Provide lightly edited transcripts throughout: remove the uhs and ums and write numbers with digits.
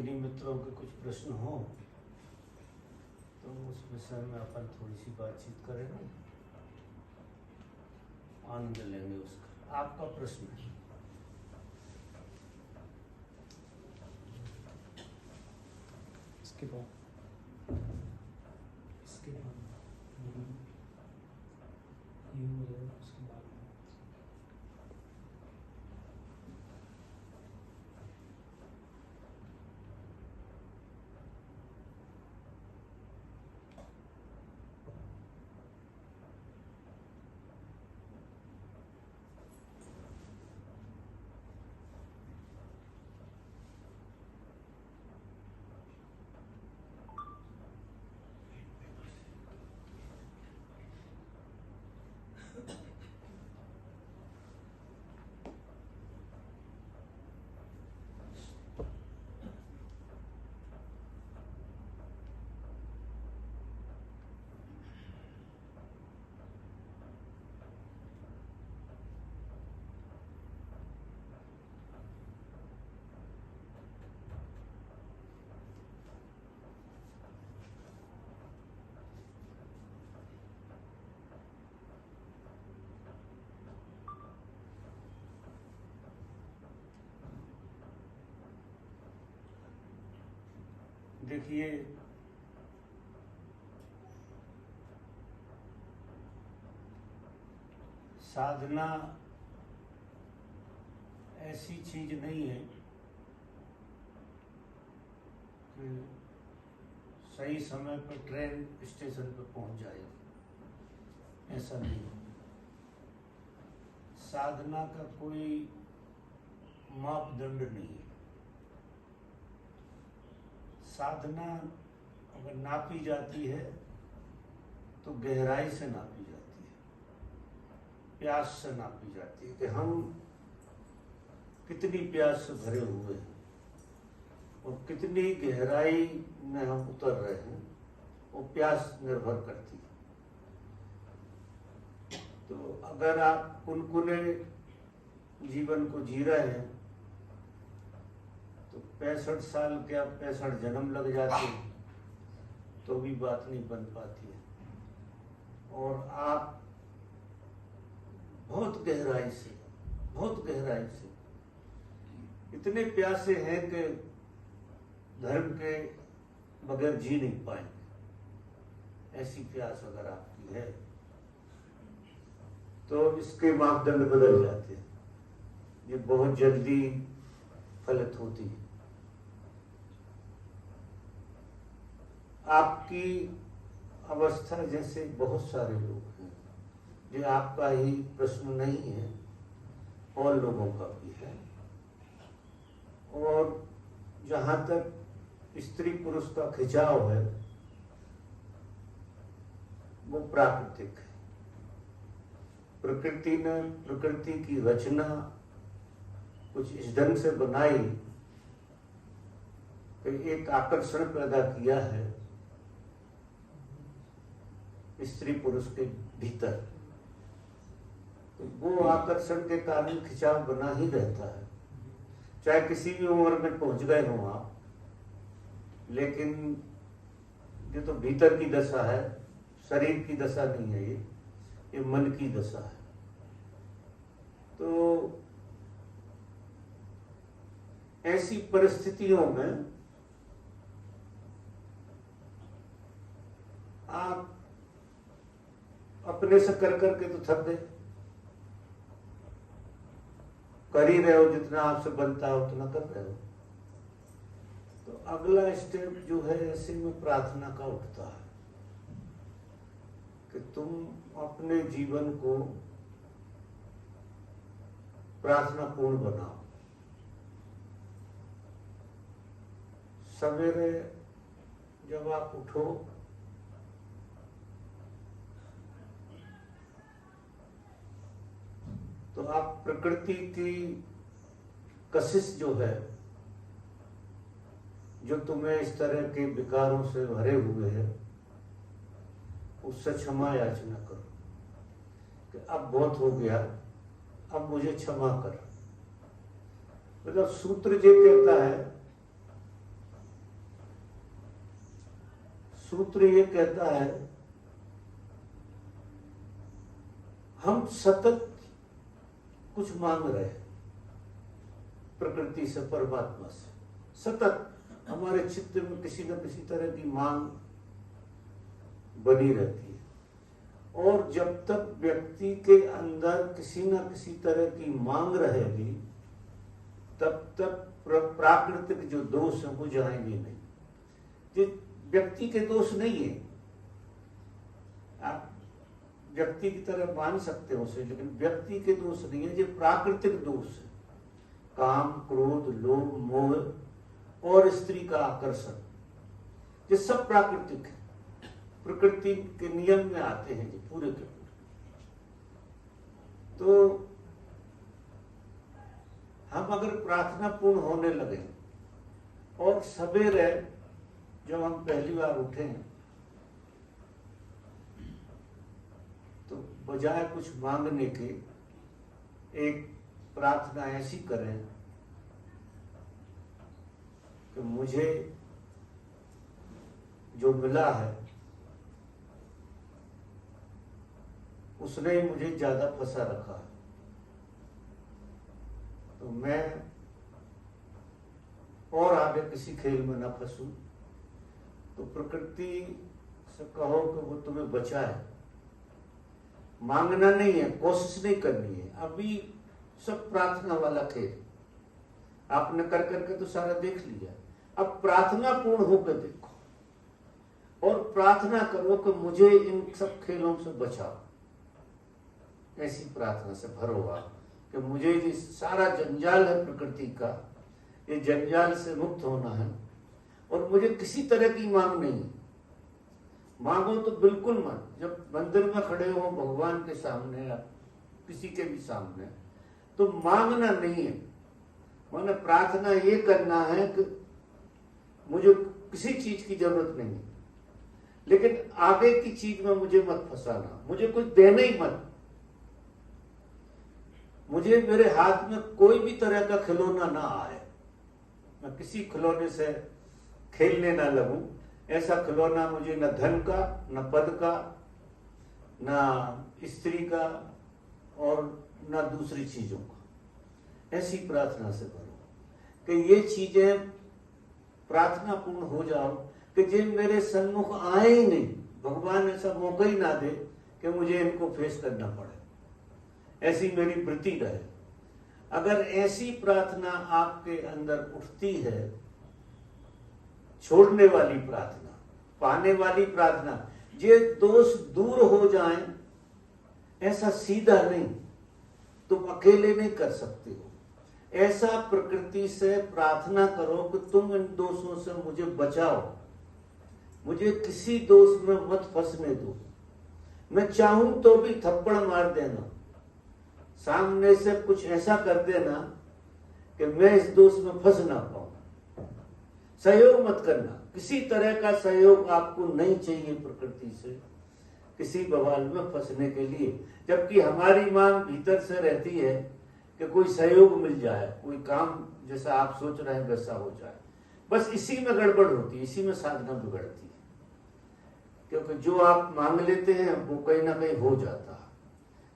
किन्हीं मित्रों के कुछ प्रश्न हो तो उस विषय में अपन थोड़ी सी बातचीत करेंगे, आनंद लेंगे उसका। आपका प्रश्न है? इसके बाद ये हो जाएगा, उसके बाद देखिए, साधना ऐसी चीज नहीं है कि सही समय पर ट्रेन स्टेशन पर पहुंच जाएगी, ऐसा नहीं है। साधना का कोई मापदंड नहीं है। साधना अगर नापी जाती है तो गहराई से नापी जाती है, प्यास से नापी जाती है कि हम कितनी प्यास से भरे हुए हैं और कितनी गहराई में हम उतर रहे हैं, वो प्यास निर्भर करती है। तो अगर आप कुनकुने जीवन को जी रहे हैं तो 65 साल के आप 65 जन्म लग जाते हैं तो भी बात नहीं बन पाती है। और आप बहुत गहराई से इतने प्यासे हैं कि धर्म के बगैर जी नहीं पाएंगे, ऐसी प्यास अगर आपकी है तो इसके मापदंड बदल जाते हैं, ये बहुत जल्दी फलित होती है। आपकी अवस्था जैसे बहुत सारे लोग हैं, जो आपका ही प्रश्न नहीं है, और लोगों का भी है। और जहां तक स्त्री पुरुष का खिंचाव है वो प्राकृतिक है। प्रकृति ने प्रकृति की रचना कुछ इस ढंग से बनाई कि एक आकर्षण पैदा किया है स्त्री पुरुष के भीतर, तो वो आकर्षण के कारण खिंचाव बना ही रहता है, चाहे किसी भी उम्र में पहुंच गए हो आप। लेकिन ये तो भीतर की दशा है, शरीर की दशा नहीं है, ये मन की दशा है। तो ऐसी परिस्थितियों में आप अपने से कर करके तो थक गए, कर ही रहे हो, जितना आपसे बनता है उतना कर रहे हो। तो अगला स्टेप जो है ऐसे में प्रार्थना का उठता है कि तुम अपने जीवन को प्रार्थना पूर्ण बनाओ। सवेरे जब आप उठो तो आप प्रकृति की कशिश जो है, जो तुम्हें इस तरह के विकारों से भरे हुए है, उससे क्षमा याचना करो कि अब बहुत हो गया, अब मुझे क्षमा कर। मतलब सूत्र ये कहता है सूत्र ये कहता है, हम सतत कुछ मांग रहे हैं प्रकृति से, परमात्मा से। सतत हमारे चित्त में किसी न किसी तरह की मांग बनी रहती है, और जब तक व्यक्ति के अंदर किसी न किसी तरह की मांग रहेगी तब तक प्राकृतिक जो दोष है वो जाएंगे नहीं। ये व्यक्ति के दोष नहीं है, आप व्यक्ति की तरह मान सकते हो उसे, लेकिन व्यक्ति के दोष नहीं है, ये प्राकृतिक दोष है। काम, क्रोध, लोभ, मोह और स्त्री का आकर्षण, ये सब प्राकृतिक है, प्रकृति के नियम में आते हैं ये पूरे के पूरे। तो हम अगर प्रार्थना पूर्ण होने लगे और सवेरे जब हम पहली बार उठे तो बजाय कुछ मांगने के एक प्रार्थना ऐसी करें कि मुझे जो मिला है उसने ही मुझे ज्यादा फंसा रखा है, तो मैं और आगे किसी खेल में ना फंसूं। तो प्रकृति से कहो कि वो तुम्हें बचाए, मांगना नहीं है, कोशिश नहीं करनी है। अभी सब प्रार्थना वाला खेल आपने कर करके तो सारा देख लिया। अब प्रार्थना पूर्ण होकर देखो और प्रार्थना करो कि मुझे इन सब खेलों से बचाओ। ऐसी प्रार्थना से भरो आप कि मुझे ये सारा जंजाल है प्रकृति का, ये जंजाल से मुक्त होना है और मुझे किसी तरह की मांग नहीं है। मांगो तो बिल्कुल मत। जब मंदिर में खड़े हो भगवान के सामने या किसी के भी सामने, तो मांगना नहीं है, माने प्रार्थना ये करना है कि मुझे किसी चीज की जरूरत नहीं है, लेकिन आगे की चीज में मुझे मत फंसाना, मुझे कुछ देना ही मत। मुझे मेरे हाथ में कोई भी तरह का खिलौना ना आए, मैं किसी खिलौने से खेलने ना लगूं। ऐसा खिलौना मुझे न धन का, न पद का, न स्त्री का और न दूसरी चीजों का। ऐसी प्रार्थना से करो कि ये चीजें प्रार्थना पूर्ण हो जाओ कि जिन मेरे सन्मुख आए ही नहीं, भगवान ऐसा मौका ही ना दे कि मुझे इनको फेस करना पड़े। ऐसी मेरी वृत्ति रहे। अगर ऐसी प्रार्थना आपके अंदर उठती है, छोड़ने वाली प्रार्थना, पाने वाली प्रार्थना, ये दोष दूर हो जाएं, ऐसा सीधा नहीं, तुम अकेले नहीं कर सकते हो। ऐसा प्रकृति से प्रार्थना करो कि तुम इन दोषों से मुझे बचाओ, मुझे किसी दोष में मत फंसने दो। मैं चाहूं तो भी थप्पड़ मार देना, सामने से कुछ ऐसा कर देना कि मैं इस दोष में फंस ना पाऊं। सहयोग मत करना, किसी तरह का सहयोग आपको नहीं चाहिए प्रकृति से किसी बवाल में फंसने के लिए। जबकि हमारी मांग भीतर से रहती है कि कोई सहयोग मिल जाए, कोई काम जैसा आप सोच रहे हैं वैसा हो जाए। बस इसी में गड़बड़ होती है, इसी में साधना बिगड़ती है, क्योंकि जो आप मांग लेते हैं वो कहीं ना कहीं हो जाता है।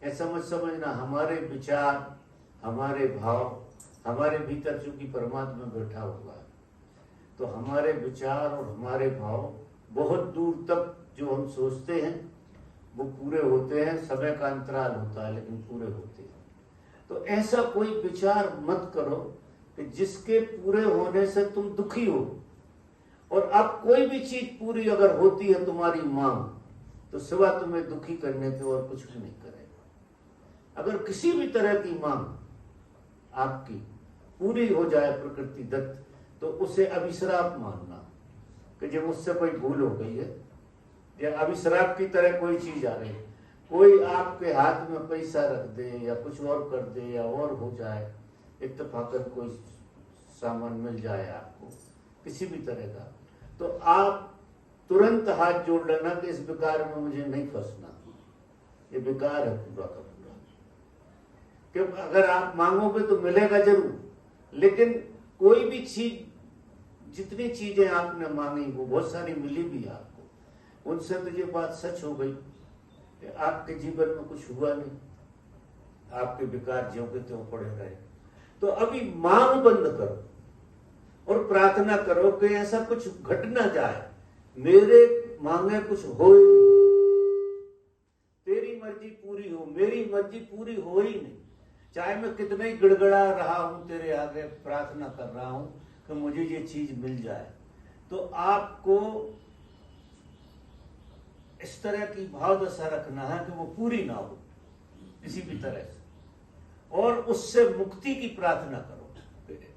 ऐसा मत समझना हमारे विचार, हमारे भाव, हमारे भीतर चूंकि परमात्मा बैठा हुआ है, तो हमारे विचार और हमारे भाव बहुत दूर तक जो हम सोचते हैं वो पूरे होते हैं। समय का अंतराल होता है लेकिन पूरे होते हैं। तो ऐसा कोई विचार मत करो कि जिसके पूरे होने से तुम दुखी हो। और अब कोई भी चीज पूरी अगर होती है तुम्हारी मांग, तो सिवा तुम्हें दुखी करने के और कुछ भी नहीं करेगा। अगर किसी भी तरह की मांग आपकी पूरी हो जाए प्रकृति दत्त, तो उसे अभिश्राप मानना कि जब मुझसे कोई भूल हो गई है या अभिश्राप की तरह कोई चीज आ रही है, कोई आपके हाथ में पैसा रख दे या कुछ और कर दे या और हो जाए, इत्तेफाकन कोई सामान मिल जाए आपको किसी भी तरह का, तो आप तुरंत हाथ जोड़ लेना कि इस विकार में मुझे नहीं फंसना, ये विकार है पूरा का पूरा। क्योंकि अगर आप मांगोगे तो मिलेगा जरूर, लेकिन कोई भी चीज, जितनी चीजें आपने मांगी वो बहुत सारी मिली भी आपको, उनसे तो ये बात सच हो गई कि आपके जीवन में कुछ हुआ नहीं, आपके विकार ज्यों के त्यों पड़े रहे। तो अभी मांग बंद करो और प्रार्थना करो कि ऐसा कुछ घट ना जाए, मेरे मांगे कुछ हो, तेरी मर्जी पूरी हो, मेरी मर्जी पूरी हो ही नहीं। चाहे मैं कितना ही गिड़गड़ा रहा हूं तेरे आगे प्रार्थना कर रहा हूं कि मुझे ये चीज मिल जाए, तो आपको इस तरह की भाव दशा रखना है कि वो पूरी ना हो किसी भी तरह से, और उससे मुक्ति की प्रार्थना करो।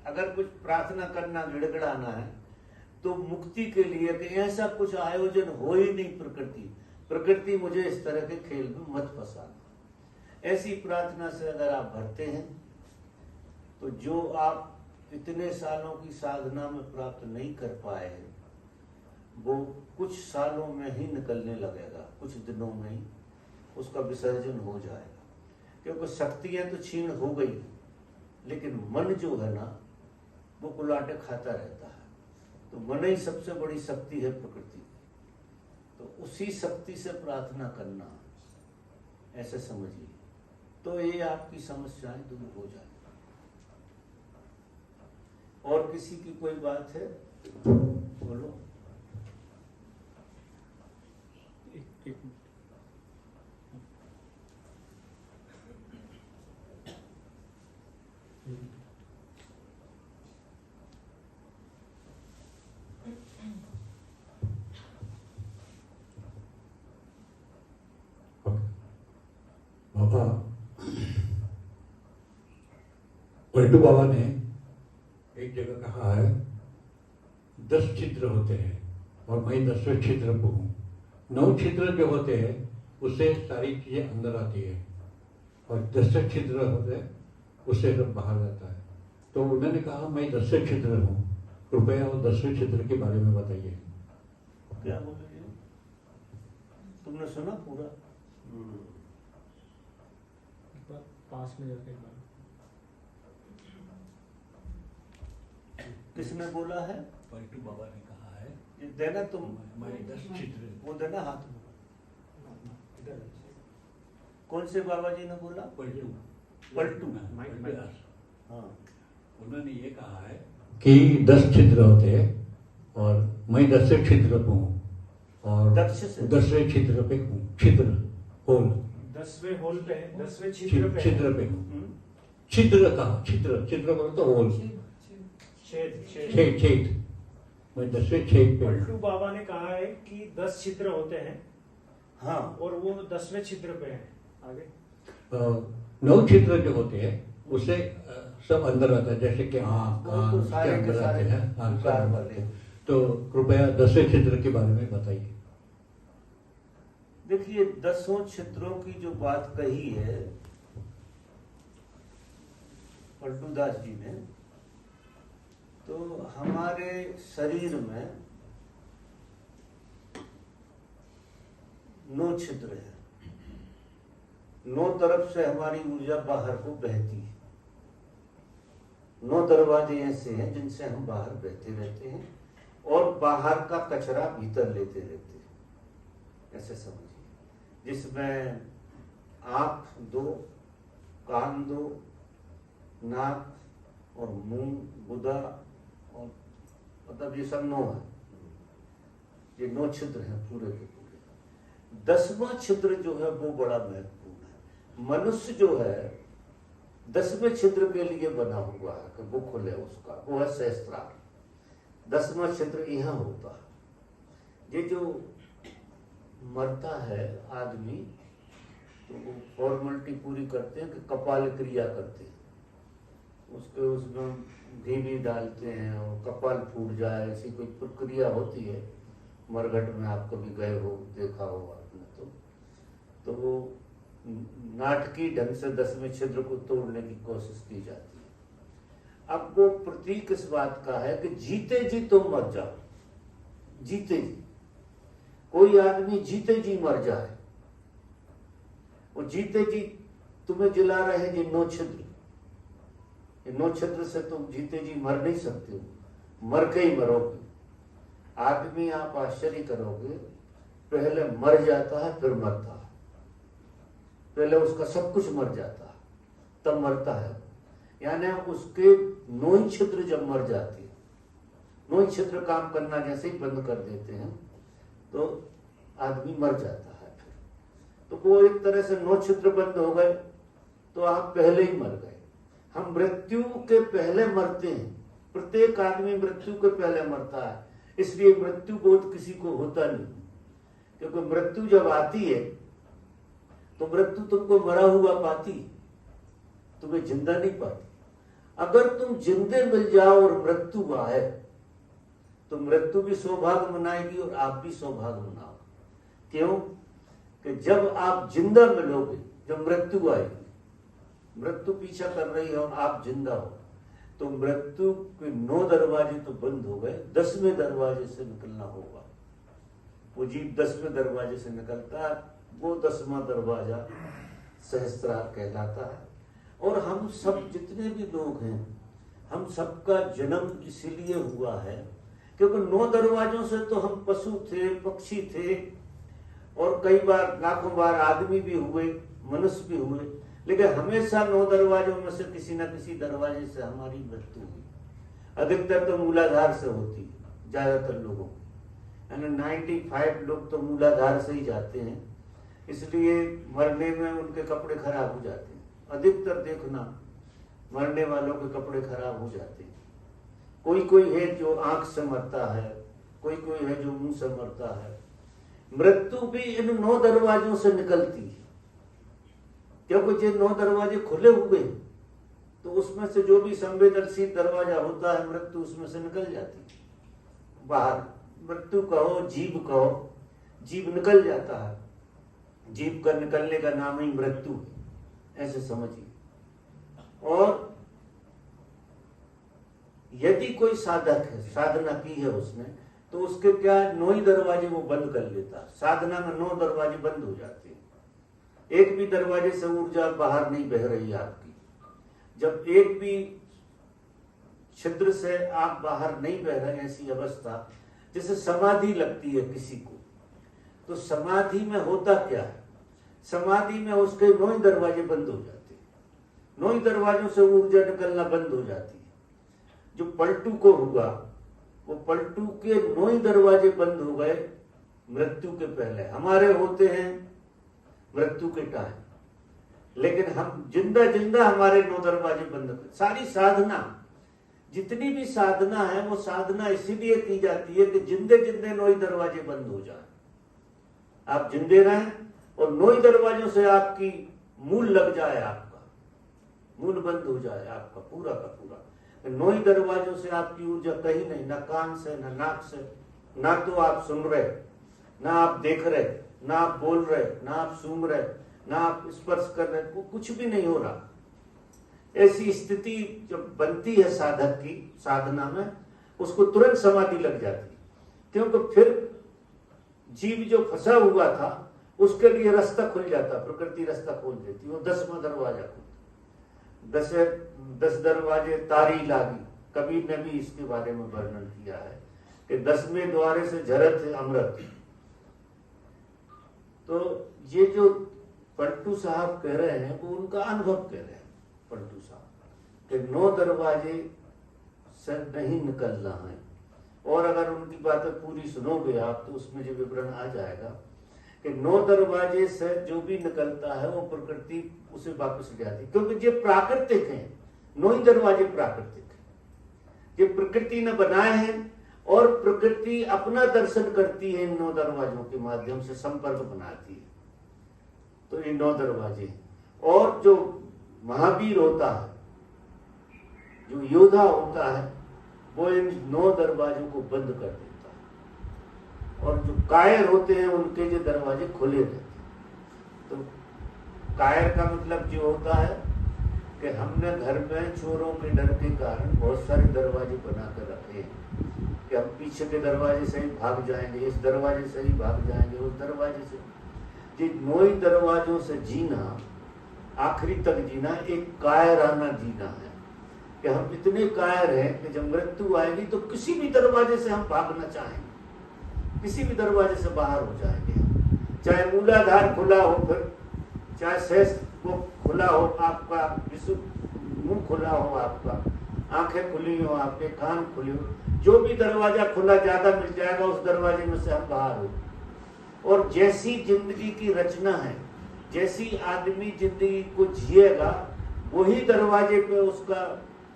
अगर कुछ प्रार्थना करना, गिड़गिड़ाना है, तो मुक्ति के लिए कि ऐसा कुछ आयोजन हो ही नहीं, प्रकृति मुझे इस तरह के खेल में मत फंसाना। ऐसी प्रार्थना से अगर आप भरते हैं तो जो आप इतने सालों की साधना में प्राप्त नहीं कर पाए हैं, वो कुछ सालों में ही निकलने लगेगा, कुछ दिनों में ही उसका विसर्जन हो जाएगा। क्योंकि शक्तियां तो क्षीण हो गई, लेकिन मन जो है ना, वो कुलाटे खाता रहता है। तो मन ही सबसे बड़ी शक्ति है प्रकृति की, तो उसी शक्ति से प्रार्थना करना, ऐसे समझिए, तो ये आपकी समस्याएं दूर हो जाएगी। और किसी की कोई बात है, बोलो। एक मिनट। बाबा, पलटू बाबा ने एक जगह कहा है 10 छिद्र होते हैं और मैं 10वें छिद्र को हूँ। 9 छिद्र जो होते हैं उससे सारी चीजें अंदर आती है, और 10वें छिद्र होते हैं उससे सब बाहर जाता है। तो उन्होंने कहा मैं 10वें छिद्र हूँ, कृपया वो 10वें छिद्र के बारे में बताइए। क्या बोल रहे हो? तुमने सुना पूरा? एक बार पास में जाकर एक बार। किसने बोला है? पलटू बाबा ने कहा है। ये देना तुम, मैं 10 छिद्र, वो देना हाथ में। कौन से बाबा जी ने बोला? पलटू पलटू। हाँ, उन्होंने ये कहा है कि 10 छिद्र होते हैं और मैं 10वें छिद्र पे हूँ, और 10वें छिद्र पे हूँ, छिद्र होल 10वें होल पे, 10वें छिद्र पे, छिद्र पे हूँ। छिद्र कहा, छिद्र, छिद्र बोलो तो होल, छेद, मैं 10वें छेद पे हूँ। पलटू बाबा ने कहा है कि 10 छिद्र होते हैं, हाँ, और वो 10वें छिद्र पे हैं। आगे 9 छिद्र जो होते हैं उससे सब अंदर आता है, जैसे कि आँख, तो कान, सारे उसके के अंदर सारे आते हैं। हाँ, विकार सब वाले। तो कृपया 10वें छिद्र के बारे में बताइए। देखिए, 10 छिद्रों की जो बात कही है पलटूदास जी ने, तो हमारे शरीर में 9 छिद्र है। 9 तरफ से हमारी ऊर्जा बाहर को बहती है। 9 दरवाजे ऐसे हैं जिनसे हम बाहर बहते रहते हैं, और बाहर का कचरा भीतर लेते रहते हैं, ऐसे समझिए। जिसमें आँख 2, कान 2, नाक और मुंह, गुदा, और मतलब ये सब 9 है। ये 9 छिद्र हैं पूरे के पूरे। 10वां छिद्र जो है वो बड़ा महत्वपूर्ण है। मनुष्य जो है 10वें छिद्र के लिए बना हुआ है कि वो खुले उसका, वो है सहस्त्रार। 10वां छिद्र यहाँ होता है। ये जो मरता है आदमी, तो वो फॉर्मेलिटी पूरी करते हैं कि कपाल क्रिया करते हैं, उसके उसमें घी भी डालते हैं और कपाल फूट जाए, ऐसी कोई प्रक्रिया होती है। मरघट में आप कभी गए हो, देखा हो आपने, तो वो नाटकीय ढंग से 10वें छिद्र को तोड़ने की कोशिश की जाती है। अब वो प्रतीक इस बात का है कि जीते जी तुम मर जाओ, जीते जी। कोई आदमी जीते जी मर जाए, वो जीते जी तुम्हें जिला रहे ये 9 छिद्र। ये 9 छिद्र से तुम जीते जी मर नहीं सकते हो, मर के ही मरोगे। आदमी, आप आश्चर्य करोगे पहले मर जाता है फिर मरता है। पहले उसका सब कुछ मर जाता है तब मरता है। यानी उसके नोई छिद्र जब मर जाती है, नोई छिद्र काम करना जैसे ही बंद कर देते हैं तो आदमी मर जाता है। फिर तो वो एक तरह से नौ छिद्र बंद हो गए तो आप पहले ही मर गए। हम मृत्यु के पहले मरते हैं, प्रत्येक आदमी मृत्यु के पहले मरता है, इसलिए मृत्यु बोध किसी को होता नहीं। क्योंकि मृत्यु जब आती है तो मृत्यु तुमको मरा हुआ पाती, तुम्हें जिंदा नहीं पाती। अगर तुम जिंदे मिल जाओ और मृत्यु आए तो मृत्यु भी सौभाग्य मनाएगी और आप भी सौभाग्य मनाओगे। क्यों कि जब आप जिंदा मिलोगे, जब मृत्यु आएगी, मृत्यु पीछा कर रही है और आप जिंदा हो, तो मृत्यु के 9 दरवाजे तो बंद हो गए, 10वें दरवाजे से निकलना होगा। वो जीव 10वें दरवाजे से निकलता है, वो 10वां दरवाजा सहस्त्रार कहलाता है। और हम सब जितने भी लोग हैं, हम सबका जन्म इसीलिए हुआ है क्योंकि 9 दरवाजों से तो हम पशु थे, पक्षी थे, और कई बार लाखों बार आदमी भी हुए, मनुष्य भी हुए, लेकिन हमेशा 9 दरवाजों में से किसी न किसी दरवाजे से हमारी मृत्यु हुई। अधिकतर तो मूलाधार से होती है, ज्यादातर लोगों, यानी 95 लोग तो मूलाधार से ही जाते हैं, इसलिए मरने में उनके कपड़े खराब हो जाते हैं। अधिकतर देखना मरने वालों के कपड़े खराब हो जाते हैं। कोई कोई है जो आंख से मरता है, कोई कोई है जो मुंह से मरता है। मृत्यु भी इन 9 दरवाजों से निकलती है, क्योंकि जो 9 दरवाजे खुले हुए तो उसमें से जो भी संवेदनशील दरवाजा होता है मृत्यु उसमें से निकल जाती है बाहर। मृत्यु कहो, जीव कहो, जीव निकल जाता है। जीव का निकलने का नाम ही मृत्यु है, ऐसे समझिए। और यदि कोई साधक है, साधना की है उसने, तो उसके क्या 9 ही दरवाजे वो बंद कर लेता है। साधना में 9 दरवाजे बंद हो जाते हैं, एक भी दरवाजे से ऊर्जा बाहर नहीं बह रही है आपकी। जब एक भी छिद्र से आप बाहर नहीं बह रहे, ऐसी अवस्था जैसे समाधि लगती है किसी को, तो समाधि में होता क्या है, समाधि में उसके 9 ही दरवाजे बंद हो जाते हैं, 9 ही दरवाजों से ऊर्जा निकलना बंद हो जाती है। जो पलटू को हुआ, वो पलटू के 9 ही दरवाजे बंद हो गए मृत्यु के पहले। हमारे होते हैं मृत्यु के टाइम, लेकिन हम जिंदा जिंदा हमारे 9 दरवाजे बंद कर। सारी साधना, जितनी भी साधना है, वो साधना इसीलिए की जाती है कि जिंदे जिंदे 9 ही दरवाजे बंद हो जाए। आप जिंदे रहें और 9 ही दरवाजों से आपकी मूल लग जाए, आपका मूल बंद हो जाए आपका पूरा का पूरा। 9 ही दरवाजों से आपकी ऊर्जा कहीं नहीं, ना कान से, ना नाक से, ना तो आप सुन रहे, ना आप देख रहे, ना आप बोल रहे, ना आप सूंघ रहे, ना आप स्पर्श कर रहे, कुछ भी नहीं हो रहा। ऐसी स्थिति जब बनती है साधक की साधना में, उसको तुरंत समाधि लग जाती है, क्योंकि फिर जीव जो फंसा हुआ था उसके लिए रास्ता खुल जाता, प्रकृति रास्ता खोल देती। वो 10वां दरवाजा खुलता। 10 दरवाजे तारी लागी, कबीर ने भी इसके बारे में वर्णन किया है कि 10वें द्वारे से झरत है अमृत। तो ये जो पलटू साहब कह रहे हैं वो उनका अनुभव कह रहे हैं पलटू साहब, कि 9 दरवाजे से नहीं निकलना है। और अगर उनकी बातें पूरी सुनोगे आप तो उसमें जो विवरण आ जाएगा कि 9 दरवाजे से जो भी निकलता है वो प्रकृति उसे वापस ले जाती है, क्योंकि ये प्राकृतिक है। 9 ही दरवाजे प्राकृतिक है, ये प्रकृति ने बनाए हैं और प्रकृति अपना दर्शन करती है इन 9 दरवाजों के माध्यम से, संपर्क बनाती है। तो ये 9 दरवाजे, और जो महावीर होता है, जो योद्धा होता है, वो इन 9 दरवाजों को बंद कर देता है, और जो कायर होते हैं उनके जो दरवाजे खुले रहते हैं। तो कायर का मतलब जो होता है कि हमने घर में चोरों के डर के कारण बहुत सारे दरवाजे बना कर रखे हैं कि हम पीछे के दरवाजे से ही भाग जाएंगे, इस दरवाजे से ही भाग जाएंगे, उस दरवाजे से। ये 9 ही दरवाजों से जीना, आखिरी तक जीना, एक कायराना जीना है कि हम इतने कायर हैं कि जब मृत्यु आएगी तो किसी भी दरवाजे से हम भागना चाहेंगे, किसी भी दरवाजे से बाहर हो जाएंगे। चाहे मूलाधार खुला हो, फिर चाहे शेष वो खुला हो, आपका मुंह खुला हो, आपका आंखें खुली हो, आपके कान खुले हो, जो भी दरवाजा खुला ज्यादा मिल जाएगा उस दरवाजे में से हम बाहर हो। और जैसी जिंदगी की रचना है, जैसी आदमी जिंदगी को जिएगा, वही दरवाजे पे उसका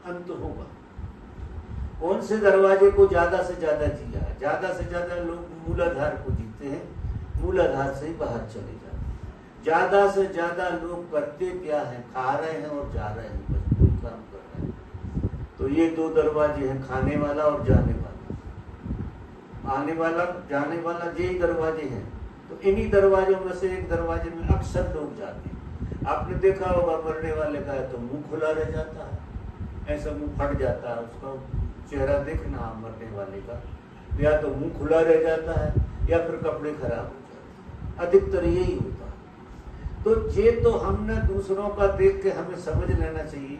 अंत होगा। कौन से दरवाजे को ज्यादा से ज्यादा जिया, ज्यादा से ज्यादा लोग मूलाधार को जीते हैं, मूलाधार से ही बाहर चले जाते हैं। ज्यादा से ज्यादा लोग करते क्या है, खा रहे हैं और जा रहे हैं, बस कोई काम कर रहे हैं। तो ये दो दरवाजे हैं, खाने वाला और जाने वाला। आने वाला जाने वाला यही दरवाजे हैं। तो इन्हीं दरवाजों में से एक दरवाजे में अक्सर लोग जाते हैं। आपने देखा होगा मरने वाले का है तो मुंह खुला रह जाता है, ऐसा मुंह फट जाता है, उसका चेहरा देखना मरने वाले का, या तो मुंह खुला रह जाता है या फिर कपड़े खराब हो जाते हैं, अधिकतर यही होता है। तो ये तो हमने दूसरों का देख के हमें समझ लेना चाहिए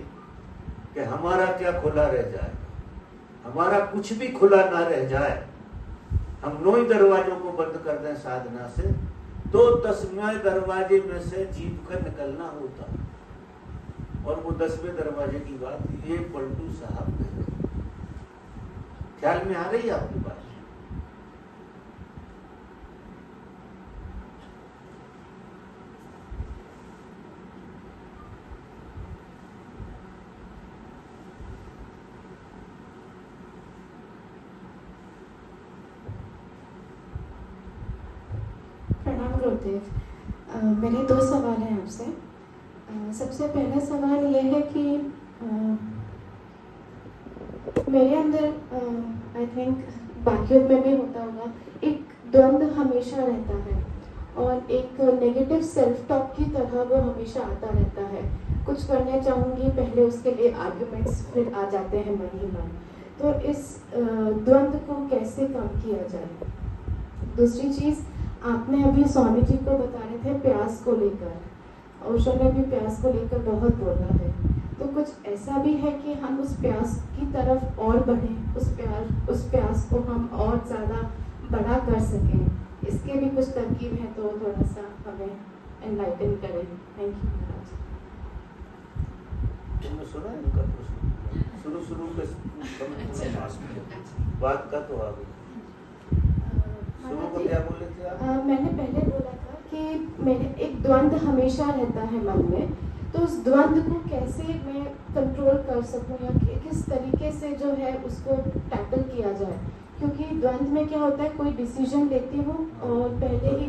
कि हमारा क्या खुला रह जाए, हमारा कुछ भी खुला ना रह जाए। हम 9 दरवाजों को बंद कर दें साधना से, तो 10वें दरवाजे में से जीव का निकलना होता है। और वो 10वें दरवाजे की बात ये पलटू साहब ने, ख्याल में आ रही है आपकी बात? प्रणाम गुरुदेव। मेरे 2 सवाल हैं आपसे। सबसे पहला सवाल यह है कि मेरे अंदर आई थिंक बाकियों में भी होता होगा, एक द्वंद्व हमेशा रहता है और एक नेगेटिव सेल्फ टॉक की तरह वो हमेशा आता रहता है। कुछ करने चाहूँगी, पहले उसके लिए आर्ग्यूमेंट्स फिर आ जाते हैं मन ही मन। तो इस द्वंद्व को कैसे कम किया जाए? दूसरी चीज़, आपने अभी स्वामी जी को बता रहे थे प्यास को लेकर, ओशो ने भी प्यास को लेकर बहुत बोला है। तो कुछ ऐसा भी है कि हम उस प्यास की तरफ और बढ़ें, उस प्यास को हम और ज़्यादा बड़ा कर सकें, इसके भी कुछ तरकीब है तो थोड़ा सा हमें एनलाइटन करें। थैंक यू महाराज। तुमने सुना इनका प्रश्न? शुरू के बात का तो आ गई। शुरू को क्या बोले थे आप? मैंने पहले बोला था कि मेरे एक द्वंद्व हमेशा रहता है मन में, तो उस द्वंद्व को कैसे मैं कंट्रोल कर सकूं या किस तरीके से जो है उसको टैकल किया जाए। क्योंकि द्वंद्व में क्या होता है, कोई डिसीजन लेती हूँ और पहले ही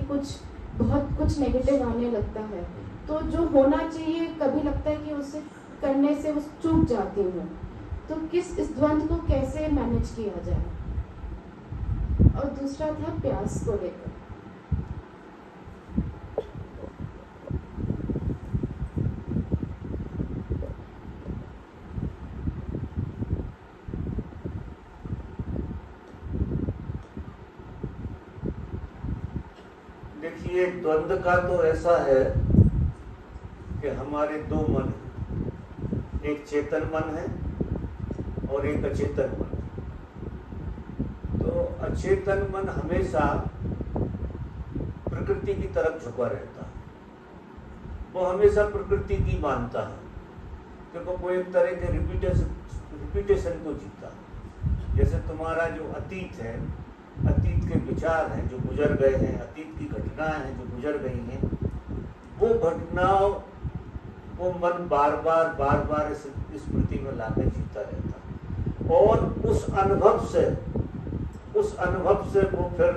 बहुत कुछ नेगेटिव आने लगता है, तो जो होना चाहिए कभी लगता है कि उसे करने से उस चूक जाती हूँ। तो इस द्वंद्व को कैसे मैनेज किया जाए? और दूसरा था प्यास को लेकर। देखिए, द्वंद्व का तो ऐसा है कि हमारे 2 मन हैं, एक चेतन मन है और एक अचेतन मन है। तो अचेतन मन हमेशा प्रकृति की तरफ झुका रहता है, वो हमेशा प्रकृति की मानता है, क्योंकि वो एक तरह के रिपीटेशन को जीता है। जैसे तुम्हारा जो अतीत है, अतीत के विचार हैं जो गुजर गए हैं, अतीत की घटनाएं हैं जो गुजर गई हैं, वो घटनाओं को मन बार बार स्मृति में लाकर जीता रहता है। और उस अनुभव से वो फिर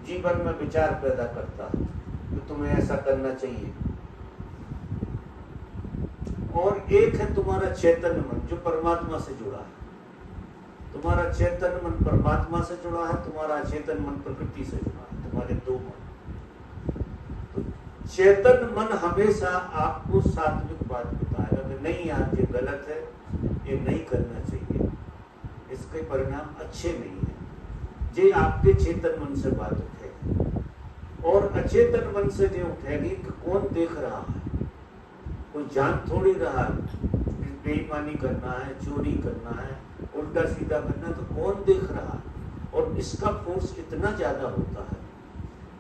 जीवन में विचार पैदा करता है कि तुम्हें ऐसा करना चाहिए। और एक है तुम्हारा चेतन मन जो परमात्मा से जुड़ा है। तुम्हारा चेतन मन परमात्मा से जुड़ा है, तुम्हारा अचेतन मन प्रकृति से जुड़ा है, तुम्हारे 2 मन। तो चेतन मन हमेशा आपको सात्विक बात बताएगा कि नहीं यार ये गलत है, ये नहीं करना चाहिए, इसके परिणाम अच्छे नहीं है। ये आपके चेतन मन से बात उठेगी। और अचेतन मन से जो उठेगी कि कौन देख रहा है, कोई जान थोड़ी रहा है, बेईमानी करना है, चोरी करना है, उल्टा सीधा करना है, तो कौन देख रहा है। और इसका फोर्स इतना ज्यादा होता है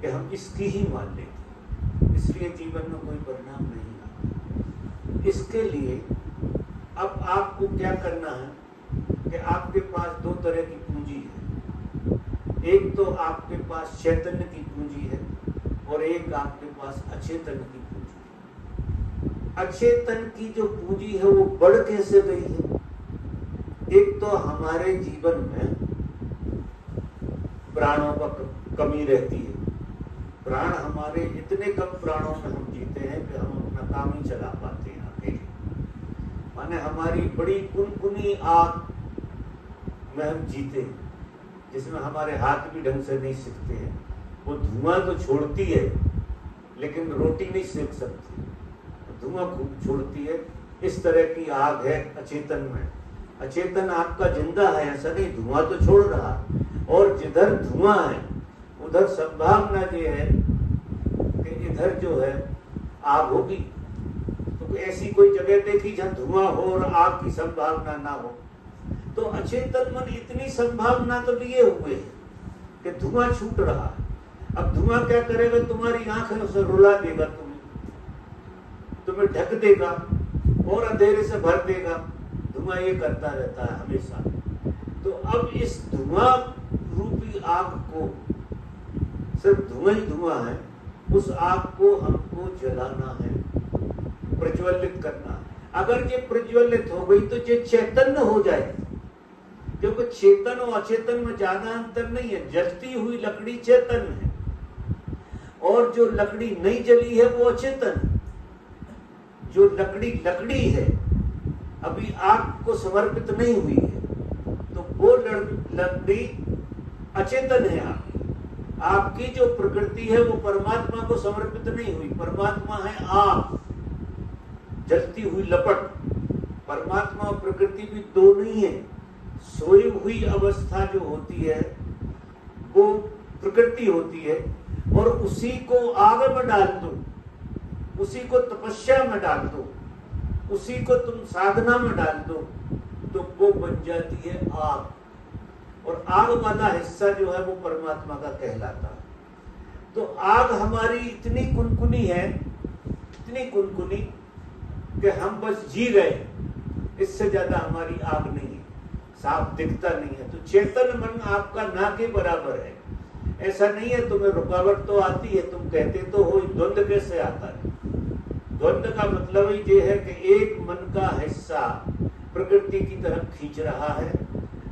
कि हम इसकी ही मान लेते, इसलिए जीवन में कोई परिणाम नहीं आता। इसके लिए अब आपको क्या करना है कि आपके पास दो तरह की पूंजी है। एक तो आपके पास चैतन्य की पूंजी है और एक आपके पास अचेतन की पूंजी है। अचेतन की जो पूंजी है वो बढ़ कैसे गई है? एक तो हमारे जीवन में प्राणों का कमी रहती है। प्राण हमारे इतने कम प्राणों में हम जीते हैं कि हम अपना काम ही चला पाते हैं अकेले। माने हमारी बड़ी कुनकुनी आग में हम जीते हैं, जिसमें हमारे हाथ भी ढंग से नहीं सिकते हैं। वो धुआं तो छोड़ती है लेकिन रोटी नहीं सेक सकती, धुआं खूब छोड़ती है। इस तरह की आग है अचेतन में। अचेतन आपका जिंदा है, ऐसा नहीं, धुआं तो छोड़ रहा, और जिधर धुआं है उधर संभावना ये है कि इधर जो है आग होगी। तो ऐसी कोई जगह देखी जहां धुआं हो और आग की संभावना ना हो? तो अचेतन मन इतनी संभावना तो लिए हुए है कि धुआं छूट रहा है। अब धुआं क्या करेगा? तुम्हारी आंखें से रुला देगा, तुम्हें ढक देगा और अंधेरे से भर देगा। धुआं ये करता रहता है हमेशा। तो अब इस धुआं रूपी आग को, सिर्फ धुआं ही धुआं है, उस आग को हमको जलाना है, प्रज्वलित करना है। अगर ये प्रज्वलित हो गई तो ये चैतन्य हो जाए, क्योंकि चेतन और अचेतन में ज्यादा अंतर नहीं है। जलती हुई लकड़ी चेतन है और जो लकड़ी नहीं जली है वो अचेतन है। जो लकड़ी है, अभी आग को समर्पित नहीं हुई है, तो वो लकड़ी अचेतन है। आपकी जो प्रकृति है वो परमात्मा को समर्पित नहीं हुई। परमात्मा है आग, जलती हुई लपट। परमात्मा और प्रकृति भी दो नहीं है। सोई हुई अवस्था जो होती है वो प्रकृति होती है, और उसी को आग में डाल दो, उसी को तपस्या में डाल दो, उसी को तुम साधना में डाल दो, तो वो बन जाती है आग। और आग वाला हिस्सा जो है वो परमात्मा का कहलाता है। तो आग हमारी इतनी कुनकुनी है, इतनी कुनकुनी कि हम बस जी रहे हैं, इससे ज्यादा हमारी आग नहीं है, साफ दिखता नहीं है। तो चेतन मन आपका ना के बराबर है। ऐसा नहीं है तुम्हें रुकावट तो आती है, तुम कहते तो हो, द्वंद्व कैसे आता है? द्वंद्व का मतलब ही ये है कि एक मन का हिस्सा प्रकृति की तरफ खींच रहा है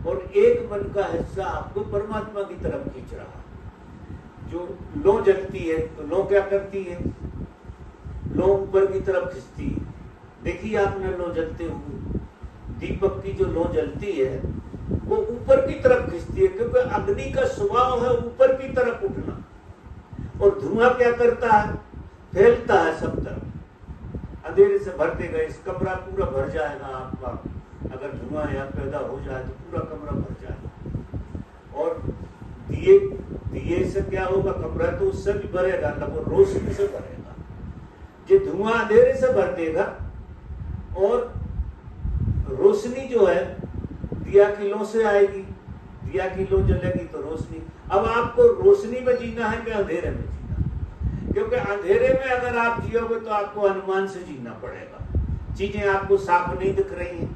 और एक मन का हिस्सा आपको परमात्मा की तरफ खींच रहा है। जो लौ जलती है तो लौ क्या करती है? लौ ऊपर की तरफ खींचती है। देखिए आपने लौ जलते हुए, दीपक की जो लौ जलती है वो ऊपर की तरफ खींचती है, क्योंकि अग्नि का स्वभाव है ऊपर की तरफ उठना। और धुआं क्या करता है? फैलता है सब तरफ, अंधेरे से भर देगा। इस कमरा पूरा भर जाएगा आपका, अगर धुआं यहाँ पैदा हो जाए तो पूरा कमरा भर जाएगा। और दिए से क्या होगा? कमरा तो उससे भी भरेगा, लगभग रोशनी से भरेगा। ये धुआं अंधेरे से भर देगा और रोशनी जो है दिया की लौ से आएगी। दिया की लौ जलेगी तो रोशनी। अब आपको रोशनी में जीना है कि अंधेरे में जीना? क्योंकि अंधेरे में अगर आप जियोगे तो आपको अनुमान से जीना पड़ेगा। चीजें आपको साफ नहीं दिख रही हैं,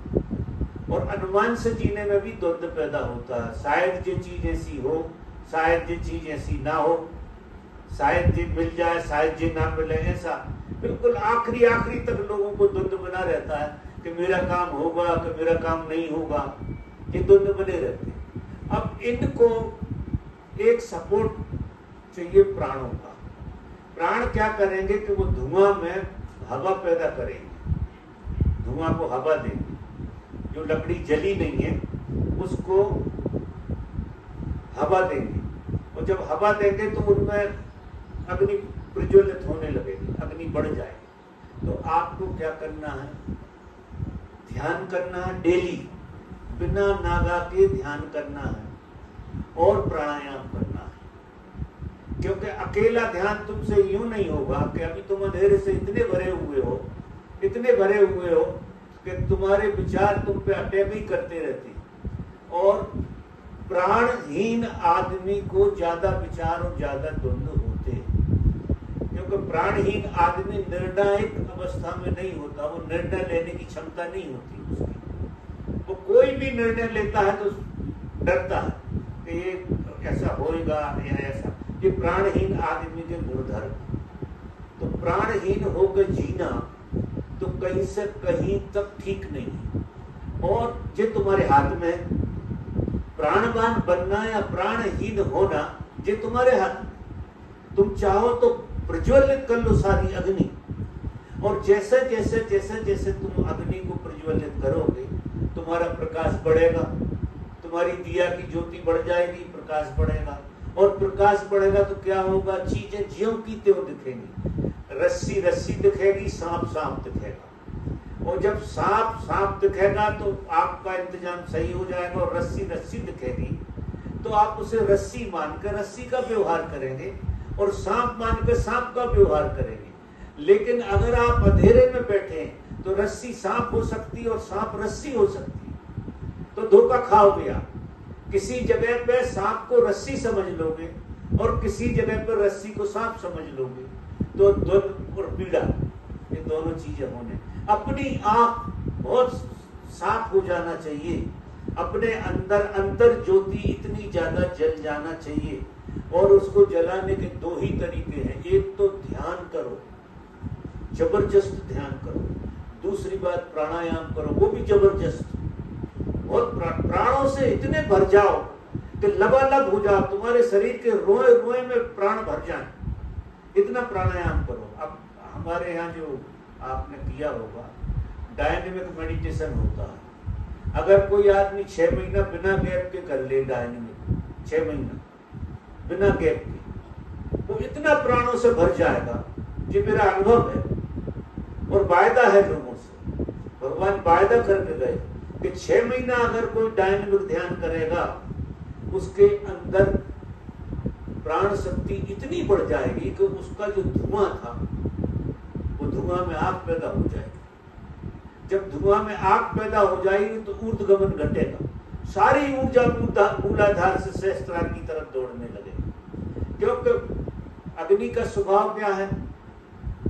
और अनुमान से जीने में भी द्वंद्व पैदा होता है। शायद ये चीज ऐसी हो, शायद ये चीज ऐसी ना हो, शायद ये मिल जाए, शायद ये ना मिले। ऐसा बिल्कुल आखिरी तक लोगों को द्वंद्व बना रहता है कि मेरा काम होगा कि मेरा काम नहीं होगा। ये द्वंद्व बने रहते हैं। अब इनको एक सपोर्ट चाहिए प्राणों का। प्राण क्या करेंगे कि वो धुआं में हवा पैदा करेंगे, धुआं को हवा देंगे। जो लकड़ी जली नहीं है उसको हवा देंगे, और जब हवा देंगे तो उनमें अग्नि प्रज्वलित होने लगेगी, अग्नि बढ़ जाएगी। तो आपको क्या करना है? ध्यान करना है डेली, बिना नागा के ध्यान करना है और प्राणायाम करना है। क्योंकि अकेला ध्यान तुमसे यूं नहीं होगा कि अभी तुम अंधेरे से इतने भरे हुए हो कि तुम्हारे विचार तुम पे अटैक ही करते रहते। और प्राणहीन आदमी को ज्यादा विचार और ज्यादा द्वंद्व होता होते हैं, क्योंकि प्राणहीन आदमी निर्णायक अवस्था में नहीं होता, वो निर्णय लेने की क्षमता नहीं होती उसकी। वो कोई भी निर्णय लेता है तो डरता है कि ये ऐसा होएगा या ऐसा। ये प्राणहीन आदमी के गुणधर्म। तो प्राणहीन होकर जीना तो कहीं से कहीं तक ठीक नहीं है, और ये तुम्हारे हाथ में है। प्राणवान बनना या प्राणहीन होना ये तुम्हारे हाथ में। तुम चाहो तो प्रज्वलित कर लो सारी अग्नि, और जैसे जैसे जैसे जैसे तुम अग्नि को प्रज्वलित करोगे तुम्हारा प्रकाश बढ़ेगा, तुम्हारी दिया की ज्योति बढ़ जाएगी, प्रकाश बढ़ेगा। और प्रकाश बढ़ेगा तो क्या होगा, चीजें ज्यों की त्यों दिखेंगी। रस्सी रस्सी दिखेगी, सांप सांप दिखेगा। और जब सांप सांप दिखेगा तो आपका इंतजाम सही हो जाएगा, और रस्सी रस्सी दिखेगी तो आप उसे रस्सी मानकर रस्सी का व्यवहार करेंगे, और सांप मानकर सांप का व्यवहार करेंगे। लेकिन अगर आप अंधेरे में बैठे हैं तो रस्सी सांप हो सकती है और सांप रस्सी हो सकती है, तो धोखा खाओगे आप। किसी जगह पे सांप को रस्सी समझ लोगे और किसी जगह पर रस्सी को सांप समझ लोगे, तो दुख और पीड़ा, ये दोनों चीजें होने। अपनी आंख बहुत साफ हो जाना चाहिए, अपने अंदर अंतर ज्योति इतनी ज्यादा जल जाना चाहिए, और उसको जलाने के दो ही तरीके हैं। एक तो ध्यान करो, जबरदस्त ध्यान करो। दूसरी बात प्राणायाम करो, वो भी जबरदस्त। और प्राणों से इतने भर जाओ कि लबालब हो जाओ, तुम्हारे शरीर के रोए रोए में प्राण भर जाए, इतना प्राणायाम करो। अब हमारे यहाँ जो आपने किया होगा डायनेमिक मेडिटेशन होता है। अगर कोई आदमी 6 महीना बिना गैप के कर ले डायनेमिक, 6 महीना बिना गैप के, वो इतना प्राणों से भर जाएगा। ये मेरा अनुभव है और वायदा है लोगों से, भगवान वायदा करके गए कि 6 महीना अगर कोई डायनेमिक ध्यान करेगा उसके अंदर प्राण शक्ति इतनी बढ़ जाएगी कि उसका जो धुआं था वो धुआं में आग पैदा हो जाएगी। जब धुआं में आग पैदा हो जाएगी तो ऊर्ध्वगमन घटेगा, सारी ऊर्जा मूलाधार से सहस्त्रार की तरफ दौड़ने लगेगी। क्योंकि अग्नि का स्वभाव क्या है,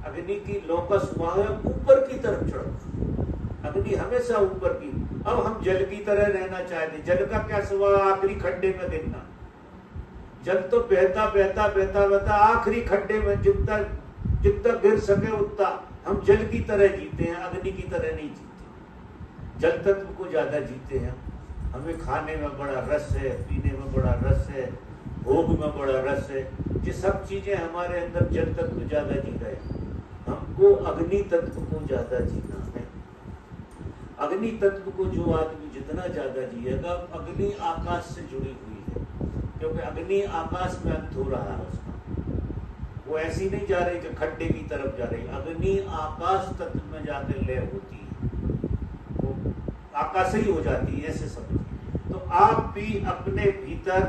अग्नि की लौ का स्वभाव है ऊपर की तरफ चढ़ना। अग्नि हमेशा ऊपर की। अब हम जल की तरह रहना चाहते, जल का क्या स्वभाव, आखिरी खड्डे में गिरना। जल तो बहता बहता बहता बहता आखिरी खड्डे में जितना जितना गिर सके उतना। हम जल की तरह जीते हैं, अग्नि की तरह नहीं जीते। जल तत्व को ज्यादा जीते हैं। हमें खाने में बड़ा रस है, पीने में बड़ा रस है, भोग में बड़ा रस है। ये सब चीजें हमारे अंदर जल तत्व ज्यादा जी रहे हैं। हमको अग्नि तत्व को ज्यादा जीना है। अग्नि तत्व को जो आदमी जितना ज्यादा जिएगा, अग्नि आकाश से जुड़ी हुई है, क्योंकि अग्नि आकाश में अंत हो रहा है उसका। वो ऐसी नहीं जा रही कि खड्डे की तरफ जा रही। अग्नि आकाश तत्व में जाकर लय होती है, वो आकाश ही हो जाती है, ऐसे समझिए। तो आप भी अपने भीतर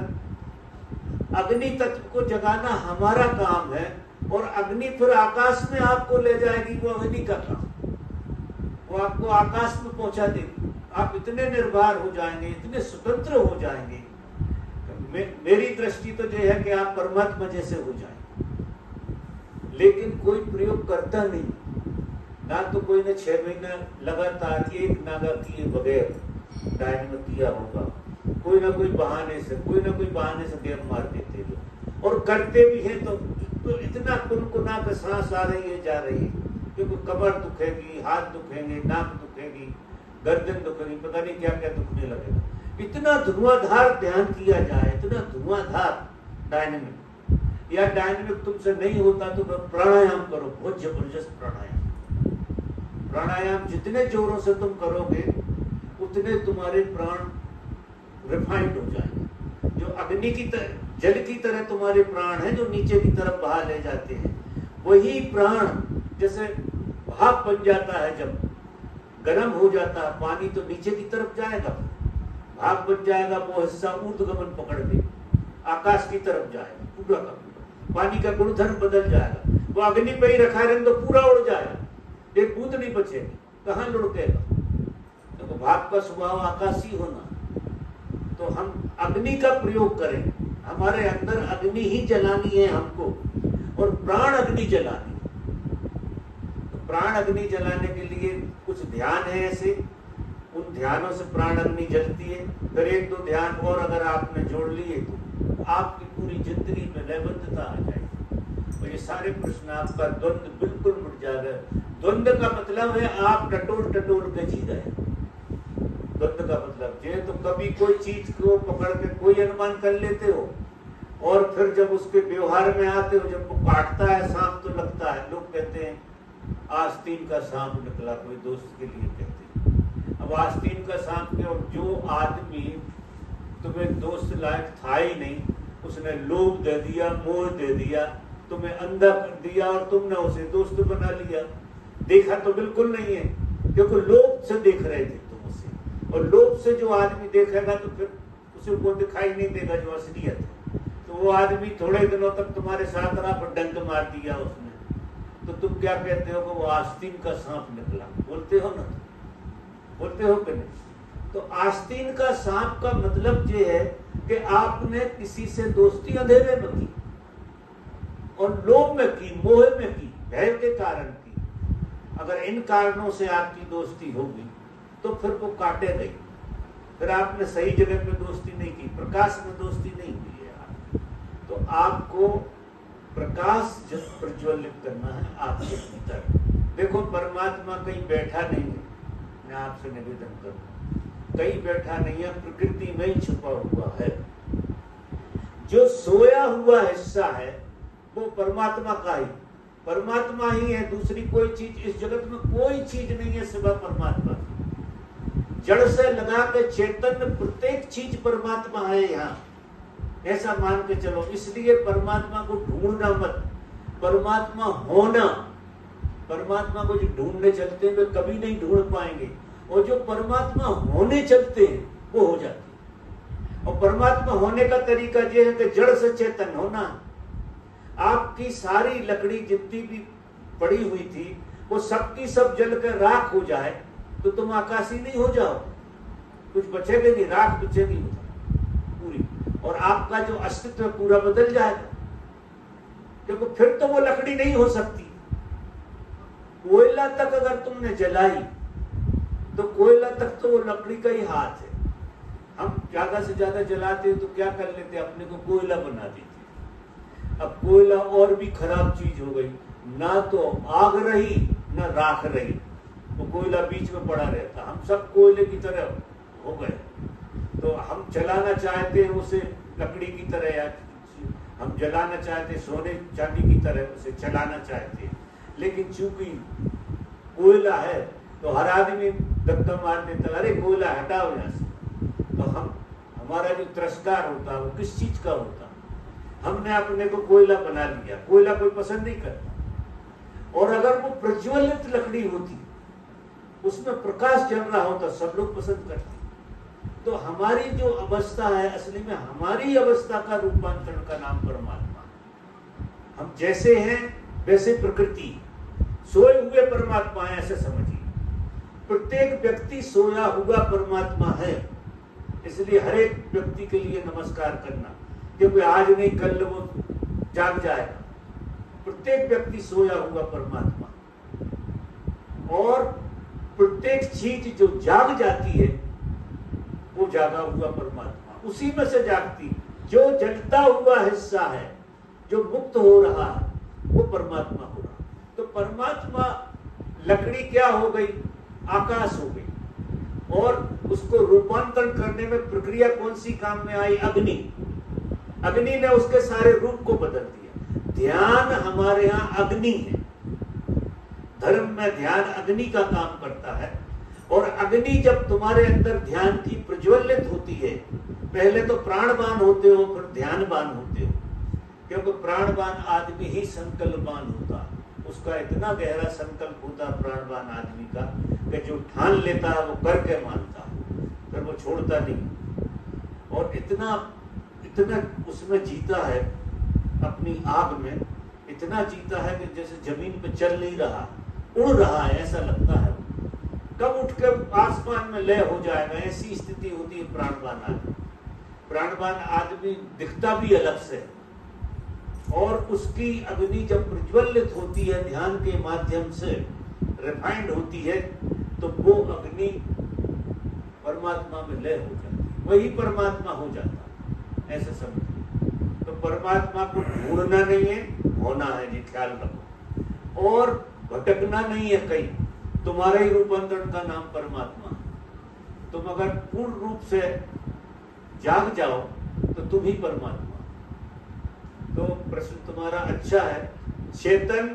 अग्नि तत्व को जगाना हमारा काम है, और अग्नि फिर आकाश में आपको ले जाएगी। वो अग्नि का काम, वो आपको आकाश में पहुंचा देगी। आप इतने निर्भर हो जाएंगे, इतने स्वतंत्र हो जाएंगे। मेरी दृष्टि तो यह है कि आप परमात्मा जैसे हो जाएंगे। लेकिन कोई प्रयोग करता नहीं ना, तो कोई ने 6 महीना लगातार एक नागा किए बगैर डायनेमिक किया होगा। कोई ना कोई बहाने से गैप मार देते लोग, और करते भी हैं तो इतना कुनकुना के सांस आ रही है जा रही है, क्योंकि कमर दुखेगी, हाथ दुखेंगे, नाक दुखेगी, गर्दन दुखेगी, पता नहीं क्या क्या दुखने लगेगा। इतना धुआंधार ध्यान किया जाए, इतना धुआंधार डायनेमिक। या डायनेमिक तुमसे नहीं होता तो प्राणायाम करो, बहुत जबरदस्त प्राणायाम। प्राणायाम जितने जोरों से तुम करोगे उतने तुम्हारे प्राण रिफाइंड हो जाएंगे। जो अग्नि की तरह, जल की तरह तुम्हारे प्राण हैं जो नीचे की तरफ बहा ले जाते हैं, वही प्राण जैसे भाप बन जाता है, जब गर्म हो जाता है पानी तो नीचे की तरफ जाएगा, भाप बन जाएगा, वो हिस्सा ऊर्ध्वगमन पकड़ ले, आकाश की तरफ जाएगा, पूरा का पूरा पानी का गुणधर्म बदल जाएगा। वो अग्नि पे ही रखा रहेगा तो पूरा उड़ जाएगा, एक बूंद नहीं बचेगी, कहाँ लुढ़केगा। तो भाप का स्वभाव आकाशी होना। तो हम अग्नि का प्रयोग करें, हमारे अंदर अग्नि ही जलानी है हमको। और प्राण अग्नि जलानी। तो प्राण अग्नि जलाने के लिए कुछ ध्यान है ऐसे, उन ध्यानों से प्राण अग्नि जलती है। फिर 1-2 ध्यान और अगर आपने जोड़ लिए तो आपकी पूरी जिंदगी में लयबद्धता आ जाएगी। और ये सारे प्रश्न आपका द्वंद्व बिल्कुल मिट जाएगा। द्वंद्व का मतलब है आप टटोल टटोल के जी रहे। द्वंद्व का मतलब ये तो कभी कोई चीज को पकड़ के कोई अनुमान कर लेते हो और फिर जब उसके व्यवहार में आते हो, जब वो काटता है सांप तो लगता है। लोग कहते हैं आस्तीन का सांप निकला, कोई दोस्त के लिए कहते हैं। अब आस्तीन का सांप के, और जो आदमी तुम्हें दोस्त लायक था ही नहीं, उसने लोभ दे दिया, मोह दे दिया, तुम्हें अंधा कर दिया और तुमने उसे दोस्त बना लिया। देखा तो बिल्कुल नहीं है, क्योंकि लोभ से देख रहे थे तुम उसे, और लोभ से जो आदमी देखेगा तो फिर उसे वो दिखाई नहीं देगा जो असलियत है। तो वो आदमी थोड़े दिनों तक तुम्हारे साथ रहा, पर डंक मार दिया उसने, तो तुम क्या कहते हो कि वो आस्तीन का सांप निकला। बोलते हो ना, बोलते हो कि नहीं? तो आस्तीन का सांप का मतलब ये है कि आपने किसी से दोस्ती अंधेरे में की और लोभ में की, मोह में की, भय के कारण की। अगर इन कारणों से आपकी दोस्ती होगी तो फिर वो काटे गई, फिर आपने सही जगह पे दोस्ती नहीं की, प्रकाश में दोस्ती नहीं की है आपकी। तो आपको प्रकाश जब प्रज्वलित करना है आपके भीतर। देखो परमात्मा कहीं बैठा नहीं है, मैं आपसे निवेदन करूं, कहीं बैठा नहीं है, प्रकृति में ही छुपा हुआ है। जो सोया हुआ हिस्सा है वो परमात्मा का ही, परमात्मा ही है। दूसरी कोई चीज इस जगत में कोई चीज नहीं है सिवा परमात्मा की। जड़ से लगा के चेतन प्रत्येक चीज परमात्मा है यहाँ, ऐसा मान के चलो। इसलिए परमात्मा को ढूंढना मत, परमात्मा होना। परमात्मा को जो ढूंढने चलते हैं वे कभी नहीं ढूंढ पाएंगे, और जो परमात्मा होने चलते हैं वो हो जाते हैं। और परमात्मा होने का तरीका यह है कि जड़ से चेतन होना। आपकी सारी लकड़ी जितनी भी पड़ी हुई थी वो सबकी सब जल कर राख हो जाए तो तुम आकाशी नहीं हो जाओ, कुछ बचेगा नहीं, राख बचेगी पूरी, और आपका जो अस्तित्व पूरा बदल जाएगा। क्योंकि फिर तो वो लकड़ी नहीं हो सकती। कोयला तक अगर तुमने जलाई तो कोयला तक तो वो लकड़ी का ही हाथ है। हम ज्यादा से ज्यादा जलाते तो क्या कर लेते, अपने को कोयला बना देते। अब कोयला और भी खराब चीज हो गई, ना तो आग रही ना राख रही, तो कोयला बीच में पड़ा रहता। हम सब कोयले की तरह हो गए, तो हम जलाना चाहते हैं उसे लकड़ी की तरह, या हम जलाना चाहते सोने चांदी की तरह उसे जलाना चाहते हैं। लेकिन चूंकि कोयला है तो हर आदमी धक्का मार देता, अरे कोयला हटाओ यहाँ से। तो हमारा जो त्रस्तार होता है वो किस चीज का होता, हमने अपने को कोयला बना लिया। कोयला कोई पसंद नहीं करता, और अगर वो प्रज्वलित लकड़ी होती, उसमें प्रकाश जल रहा होता, सब लोग पसंद करते। तो हमारी जो अवस्था है, असली में हमारी अवस्था का रूपांतरण का नाम परमात्मा। हम जैसे हैं वैसे प्रकृति, सोए हुए परमात्मा है, ऐसे समझिए। प्रत्येक व्यक्ति सोया हुआ परमात्मा है। इसलिए हर एक व्यक्ति के लिए नमस्कार करना, क्योंकि आज नहीं कल वो जाग जाएगा। प्रत्येक व्यक्ति सोया हुआ परमात्मा, और प्रत्येक चीज जो जाग जाती है वो जागा हुआ परमात्मा, उसी में से जागती। जो जलता हुआ हिस्सा है, जो मुक्त हो रहा है, वो परमात्मा हो रहा। तो परमात्मा लकड़ी क्या हो गई, आकाश हो गई, और उसको रूपांतरण करने में प्रक्रिया कौन सी काम में आई, अग्नि। अग्नि ने उसके सारे रूप को बदल दिया। ध्यान हमारे यहाँ अग्नि है, धर्म में ध्यान अग्नि का काम करता है। और अग्नि जब तुम्हारे अंदर ध्यान की प्रज्वलित होती है, पहले तो प्राणवान होते हो, फिर ध्यानवान होते हो। क्योंकि प्राणवान आदमी ही संकल्पवान होता, उसका इतना गहरा संकल्प होता प्राणवान आदमी का कि जो ठान लेता है वो करके मानता, फिर वो छोड़ता नहीं। और इतना उसमें जीता है, अपनी आग में इतना जीता है कि जैसे जमीन पे चल नहीं रहा, उड़ रहा है, ऐसा लगता है। कब उठ के आसमान में लय हो जाएगा, ऐसी स्थिति होती है प्राणवान आदमी। प्राणवान आदमी दिखता भी अलग से, और उसकी अग्नि जब प्रज्वलित होती है ध्यान के माध्यम से, रिफाइंड होती है, तो वो अग्नि परमात्मा में लय हो जाती है, वही परमात्मा हो जाता है, ऐसे समझ। तो परमात्मा को ढूंढना नहीं है, होना है, जी ख्याल रखो, और भटकना नहीं है कहीं। तुम्हारे ही रूपांतरण का नाम परमात्मा है। तुम अगर पूर्ण रूप से जाग जाओ तो तुम ही परमात्मा। तो प्रश्न तुम्हारा अच्छा है। चेतन,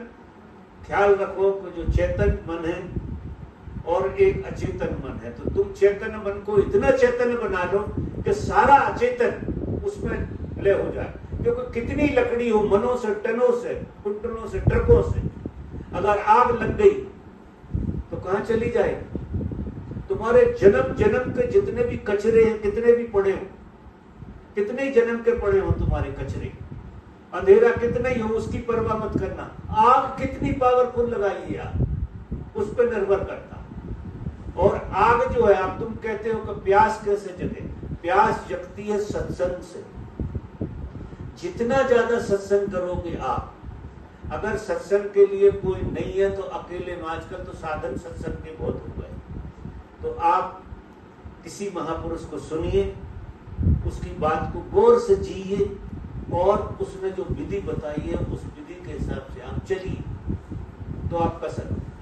ख्याल रखो कि जो चेतन मन है और एक अचेतन मन है, तो तुम चेतन मन को इतना चेतन बना लो कि सारा अचेतन उसमें लय हो जाए। क्योंकि कितनी लकड़ी हो, मनों से, टनों से, कुंटलों से, ट्रकों से, अगर आग लग गई तो कहां चली जाएगी? तुम्हारे जन्म जन्म के जितने भी कचरे हैं, कितने भी पड़े हो, कितने ही जन्म के पड़े हो तुम्हारे कचरे, अंधेरा कितना ही हो, उसकी परवाह मत करना। आग कितनी पावरफुल लगाई है आप, उस पर निर्भर करता। और आग जो है, आप तुम कहते हो कि प्यास कैसे जगे? प्यास जगती है सत्संग से। जितना ज्यादा सत्संग करोगे आप, अगर सत्संग के लिए कोई नहीं है तो अकेले में, आजकल तो साधन सत्संग के बहुत हो गए, तो आप किसी महापुरुष को सुनिए, उसकी बात को गौर से जिए, और उसने जो विधि बताई है उस विधि के हिसाब से आप चलिए, तो आपका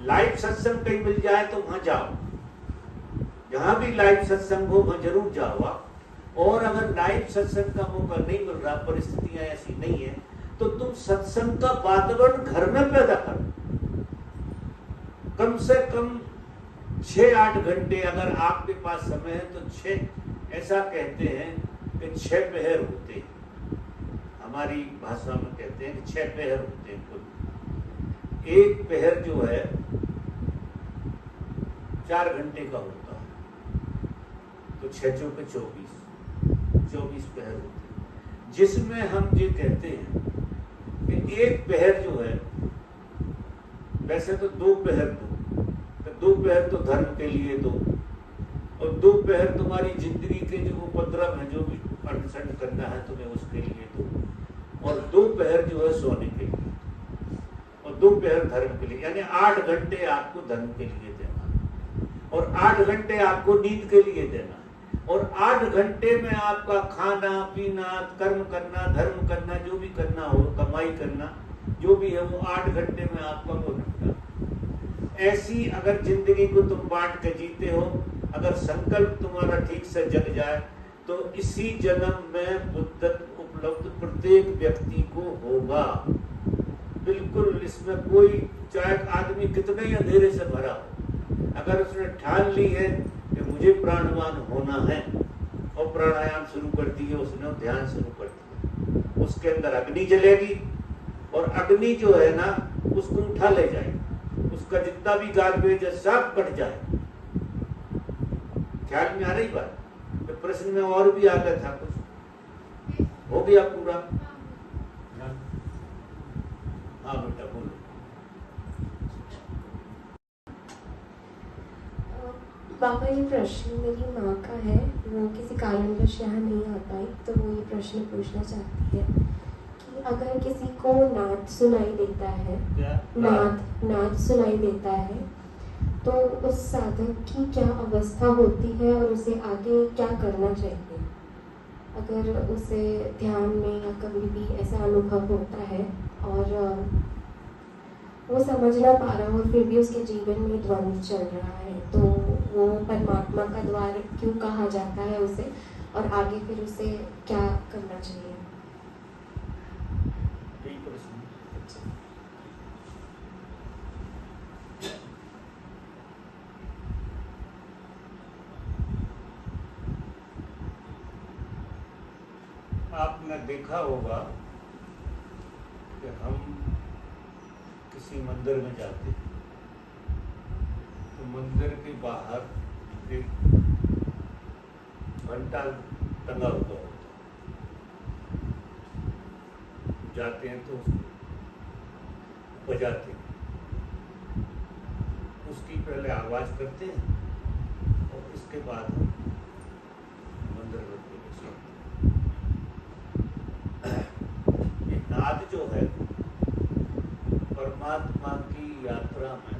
लाइव सत्संग कहीं मिल जाए तो वहां जाओ। जहां भी लाइव सत्संग हो वहां जरूर जाओ आप। और अगर लाइव सत्संग का मौका नहीं मिल रहा, परिस्थितियां ऐसी नहीं है, तो तुम सत्संग का वातावरण घर में पैदा करो। कम से कम 6-8 घंटे अगर आपके पास समय है तो 6, ऐसा कहते हैं कि 6 पहर होते हैं, हमारी भाषा में कहते हैं कि 6 पहर होते हैं कुल। एक पहर जो है 4 घंटे का होता है, तो 6 चौके 24 पहर होते हैं, जिसमें हम ये कहते हैं कि एक पहर जो है, वैसे तो 2 पहर दो, तो 2 पहर तो धर्म के लिए दो, और 2 पहर तुम्हारी जिंदगी के जो उपद्रव है, जो भी अनशन करना है तुम्हें, उसके लिए दो, और 2 पहर जो है सोने के लिए, और 2 पहर धर्म के लिए। यानी 8 घंटे आपको धर्म के लिए देना, और 8 घंटे आपको नींद के लिए देना, और 8 घंटे में आपका खाना पीना, कर्म करना, धर्म करना, जो भी करना हो, कमाई करना, जो भी है, वो 8 घंटे में आपका वो निपटा। ऐसी अगर जिंदगी को तुम बांट के जीते हो, अगर संकल्प तुम्हारा ठीक से जग जाए, तो इसी जन्म में बुद्धत्व उपलब्ध प्रत्येक व्यक्ति को होगा। बिल्कुल, इसमें कोई, चाहे आदमी कितने ही अंधेरे से भरा हो, अगर उसने ठान ली है कि मुझे प्राणवान होना है, और प्राणायाम शुरू कर दिए उसने, ध्यान शुरू कर दिया, उसके अंदर अग्नि जलेगी, और अग्नि जो है ना, उसको उठा ले जाएगी, उसका जितना भी गार्बेज है सब कट जाए। ख्याल में आ रही बात? तो प्रश्न में और भी आता था कुछ, हो गया पूरा? हाँ बेटा बोलो। बाबा, ये प्रश्न मेरी माँ का है, वो किसी कारणवश यहाँ नहीं आ पाई, तो वो ये प्रश्न पूछना चाहती है कि अगर किसी को नाद सुनाई देता है, नाद सुनाई देता है, तो उस साधक की क्या अवस्था होती है और उसे आगे क्या करना चाहिए? अगर उसे ध्यान में या कभी भी ऐसा अनुभव होता है और वो समझ ना पा रहा हो, फिर भी उसके जीवन में द्वंद्व चल रहा है, तो वो परमात्मा का द्वार क्यों कहा जाता है उसे, और आगे फिर उसे क्या करना चाहिए? आपने देखा होगा कि हम किसी मंदिर में जाते हैं, तो मंदिर के बाहर एक घंटा टंगा हुआ होता है, जाते हैं तो उसको बजाते हैं, उसकी पहले आवाज करते हैं, और इसके बाद मंदिर में प्रवेश करते हैं। नाद जो है परमात्मा की यात्रा में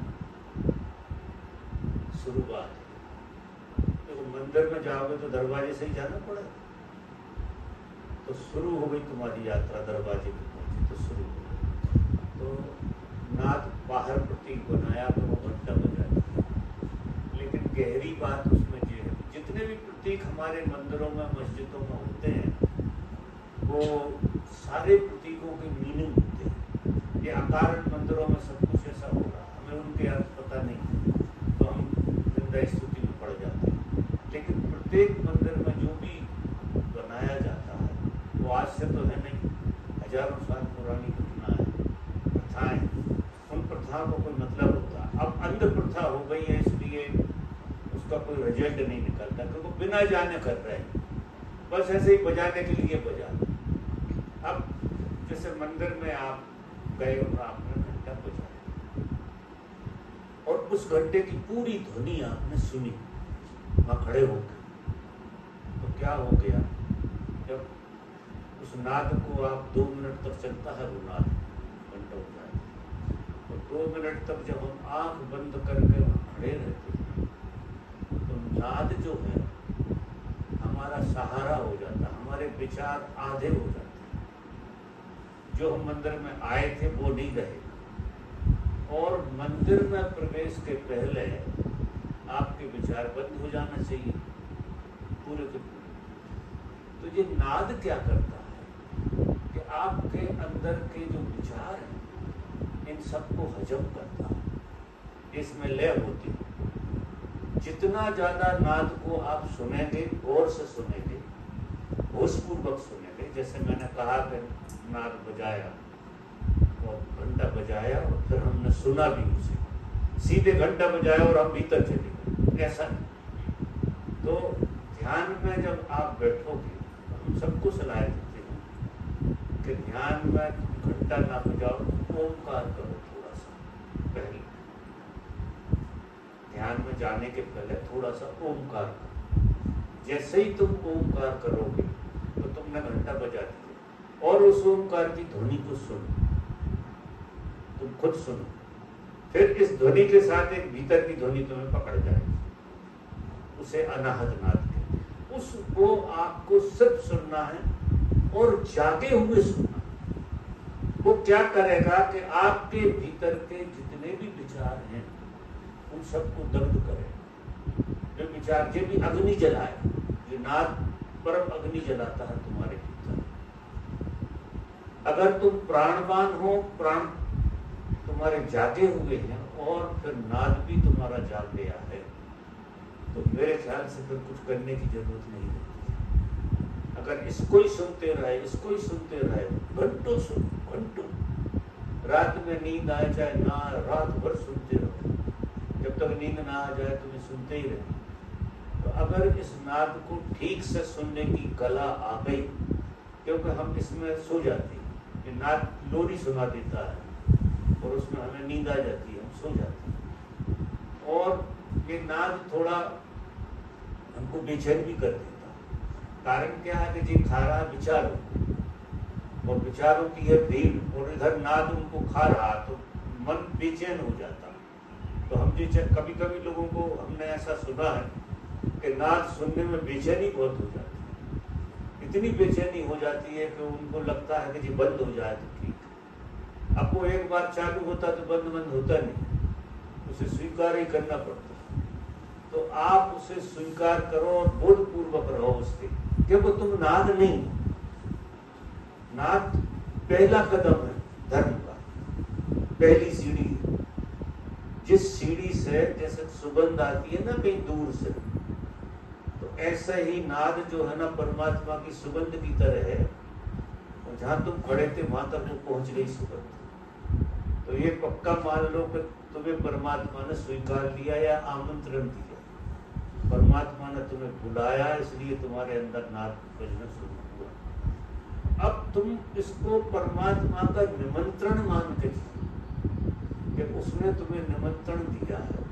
शुरुआत है। देखो मंदिर में जाओगे तो दरवाजे से ही जाना पड़ेगा, तो शुरू हो गई तुम्हारी यात्रा, दरवाजे पे पहुंची तो शुरू हो गई। तो नाद बाहर प्रतीक बनाया तो वो घंटा बजाया, लेकिन गहरी बात उसमें ये है, जितने भी प्रतीक हमारे मंदिरों में मस्जिदों में होते हैं वो सारे प्रतीकों के मीनिंग होते हैं। ये अकारण मंदिरों में सब कुछ ऐसा हो रहा, हमें उनके अर्थ पता नहीं तो हम निंदा स्तुति में पड़ जाते हैं। लेकिन प्रत्येक मंदिर में जो भी बनाया जाता है वो आज से तो है नहीं, हजारों साल पुरानी घटना है, प्रथाएं, उन प्रथाओं को कोई मतलब होता है। अब अंध प्रथा हो गई है इसलिए उसका कोई रिजल्ट नहीं निकलता, क्योंकि बिना जाने कर रहे हैं, बस ऐसे ही बजाने के लिए बजा। अब जैसे मंदिर में आप गए और आपने घंटा बजाया और उस घंटे की पूरी ध्वनि आपने सुनी वहां खड़े होकर, तो क्या हो गया, जब उस नाद को आप 2 मिनट तक चलता है वो नाद घंटा हो जाए, तो 2 मिनट तक जब हम आंख बंद करके वहां खड़े रहते हैं तो नाद जो है हमारा सहारा हो जाता है, हमारे विचार आधे हो जाते हैं। जो हम मंदिर में आए थे वो नहीं रहे, और मंदिर में प्रवेश के पहले आपके विचार बंद हो जाना चाहिए पूरे के पूरे। तो ये नाद क्या करता है कि आपके अंदर के जो विचार हैं इन सबको हजम करता है, इसमें लय होती है। जितना ज्यादा नाद को आप सुनेंगे, गौर से सुनेंगे, होशपूर्वक सुनेंगे, जैसे मैंने कहा कि नाद बजाया और घंटा बजाया और फिर हमने सुना भी उसे, सीधे घंटा बजाया और हम भीतर चले गए, ऐसा नहीं। तो ध्यान में जब आप बैठोगे तो हम सबको सलाह देते हैं कि ध्यान में तुम घंटा ना बजाओ, ओमकार करो थोड़ा सा पहले, ध्यान में जाने के पहले थोड़ा सा ओमकार करो। जैसे ही तुम ओमकार करोगे तो तुमने घंटा बजा दिया, और उस ओमकार की ध्वनि को सुनो, तुम खुद सुनो, फिर इस ध्वनि के साथ एक भीतर की ध्वनि तुम्हें पकड़ जाएगी, उसे अनाहत नाद कहते। उसको आपको सिर्फ सुनना है और जागे हुए सुनना। वो क्या करेगा कि आपके भीतर के जितने भी विचार हैं उन सबको दग्ध करे। जो विचार जो भी अग्नि जलाए, ये नाद परम अग्नि जलाता है तुम्हारे भीतर। अगर तुम प्राणवान हो, प्राण तुम्हारे जागे हुए हैं और फिर नाद भी तुम्हारा जाग गया है, तो मेरे ख्याल से फिर कुछ करने की जरूरत नहीं होती। अगर इसको ही सुनते रहे, इसको ही सुनते रहे, घंटों सुनो, घंटों, रात में नींद आए चाहे ना, रात भर सुनते रहो, जब तक नींद ना आ जाए तुम्हें सुनते ही रहे। तो अगर इस नाद को ठीक से सुनने की कला आ गई, क्योंकि हम इसमें सो जाते हैं, ये नाद लोरी सुना देता है और उसमें हमें नींद आ जाती है, हम सो जाते हैं, और ये नाद थोड़ा हमको बेचैन भी कर देता है। कारण क्या है कि जी खा रहा विचारों को, और विचारों की है भीड़, और इधर नाद उनको खा रहा, तो मन बेचैन हो जाता है। तो हम जो कभी कभी लोगों को हमने ऐसा सुना है कि नाद सुनने में बेचैनी बहुत हो जाती है, इतनी बेचैनी हो जाती है कि उनको लगता है कि जी बंद हो जाए तो ठीक। अब वो एक बार चालू होता तो बंद होता नहीं, उसे स्वीकार ही करना पड़ता है। तो आप उसे स्वीकार करो और बोधपूर्वक रहो उसके, क्योंकि तुम नाद नहीं, नाद पहला कदम है धर्म का, पहली सीढ़ी है। जिस सीढ़ी से जैसे सुगंध आती है ना कहीं दूर से, तो ऐसा ही नाद जो है ना परमात्मा की सुगंध की तरह है, और जहां तुम खड़े थे वहां तक वो पहुंच गई सुगंध। तो ये पक्का मान लो कि तुम्हें परमात्मा ने स्वीकार लिया या आमंत्रण दिया, परमात्मा ने तुम्हें बुलाया, इसलिए तुम्हारे अंदर नाद बजना शुरू हुआ। अब तुम इसको परमात्मा का निमंत्रण मान के कि उसने तुम्हें निमंत्रण दिया है,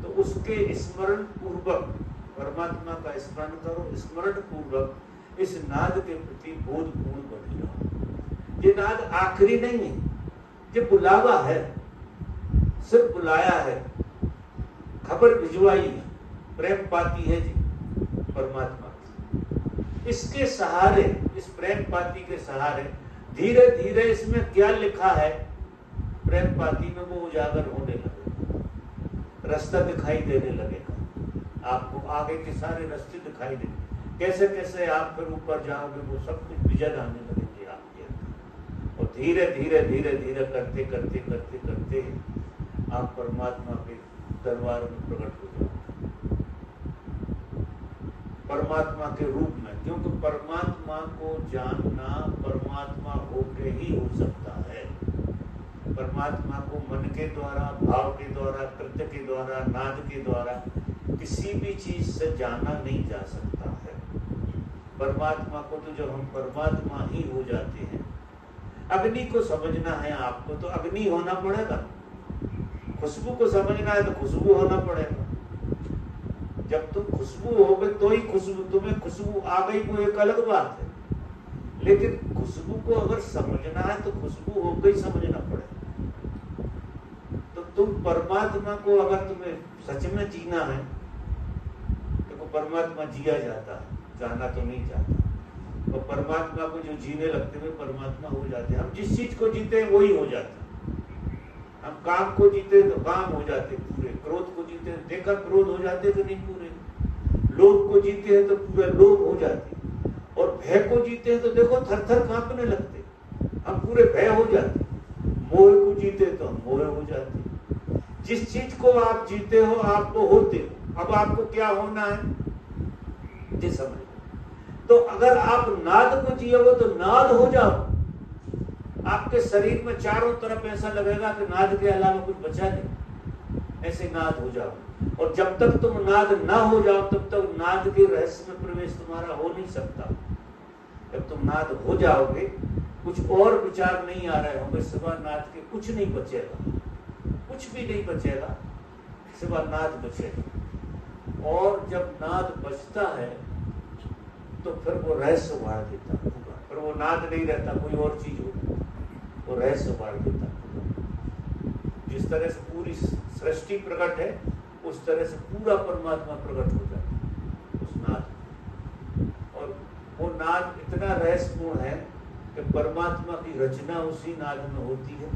तो उसके स्मरण पूर्वक परमात्मा का स्मरण करो, स्मरण पूर्वक इस नाद के प्रति बोधपूर्ण बने रहो। ये नाद आखिरी नहीं है, ये बुलावा है, सिर्फ बुलाया है, खबर भिजवाई है, प्रेम पाती है जी परमात्मा की। इसके सहारे, इस प्रेम पाती के सहारे धीरे धीरे इसमें क्या लिखा है, प्रेम पाती में वो उजागर होने लगेगा, रास्ता दिखाई देने लगेगा, आपको आगे के सारे रास्ते दिखाई देंगे, कैसे कैसे आप फिर ऊपर जाओगे, वो सब कुछ विजन आने लगेंगे आपके अंदर। और धीरे धीरे धीरे धीरे करते करते करते करते आप परमात्मा के दरबार में प्रकट हो जाओगे, परमात्मा के रूप में। क्योंकि परमात्मा को जानना परमात्मा होके ही हो सकता है। परमात्मा को मन के द्वारा, भाव के द्वारा, कृत्य के द्वारा, नाद के द्वारा किसी भी चीज से जाना नहीं जा सकता है। परमात्मा को तो जब हम परमात्मा ही हो जाते हैं, अग्नि को समझना है आपको तो अग्नि होना पड़ेगा, खुशबू को समझना है तो खुशबू होना पड़ेगा। जब तुम खुशबू हो गए तो ही खुशबू, तुम्हें खुशबू आ गई वो एक अलग बात है, लेकिन खुशबू को अगर समझना है तो खुशबू हो गई समझना पड़ेगा। तो तुम परमात्मा को अगर तुम्हें सच में जीना है, देखो परमात्मा जिया जाता है, जाना तो नहीं जाता। तो परमात्मा को जो जीने लगते हुए परमात्मा हो जाते हैं। हम जिस चीज को जीते हैं वही हो जाता है। हम काम को जीते हैं तो काम हो जाते पूरे, क्रोध को जीते हैं, देखा क्रोध हो जाते तो नहीं पूरे, लोभ को जीते हैं तो पूरे लोभ हो जाते, और भय को जीते हैं तो देखो थर थर कांपने लगते, हम पूरे भय हो जाते। मोह को जीते तो हम मोह हो जाते। जिस चीज को आप जीते हो आप वो होते हो। अब आपको क्या होना है ये समझ। तो अगर आप नाद को जियोगे तो नाद हो जाओ, आपके शरीर में चारों तरफ ऐसा लगेगा कि नाद के अलावा कुछ बचा नहीं, ऐसे नाद हो जाओ। और जब तक तुम नाद ना हो जाओ तब तक नाद के रहस्य में प्रवेश तुम्हारा हो नहीं सकता। जब तुम नाद हो जाओगे, कुछ और विचार नहीं आ रहे होंगे सिवा नाद के, कुछ नहीं बचेगा, कुछ भी नहीं बचेगा सिवा नाद बचेगा। और जब नाद बचता है तो फिर वो रहस्य उभार देता होगा, फिर वो नाद नहीं रहता, कोई और चीज होगी, वो रहस्य उभार देता। जिस तरह से पूरी सृष्टि प्रकट है उस तरह से पूरा परमात्मा प्रकट हो जाता है उस नाद। और वो नाद इतना रहस्यपूर्ण है कि परमात्मा की रचना उसी नाद में होती है,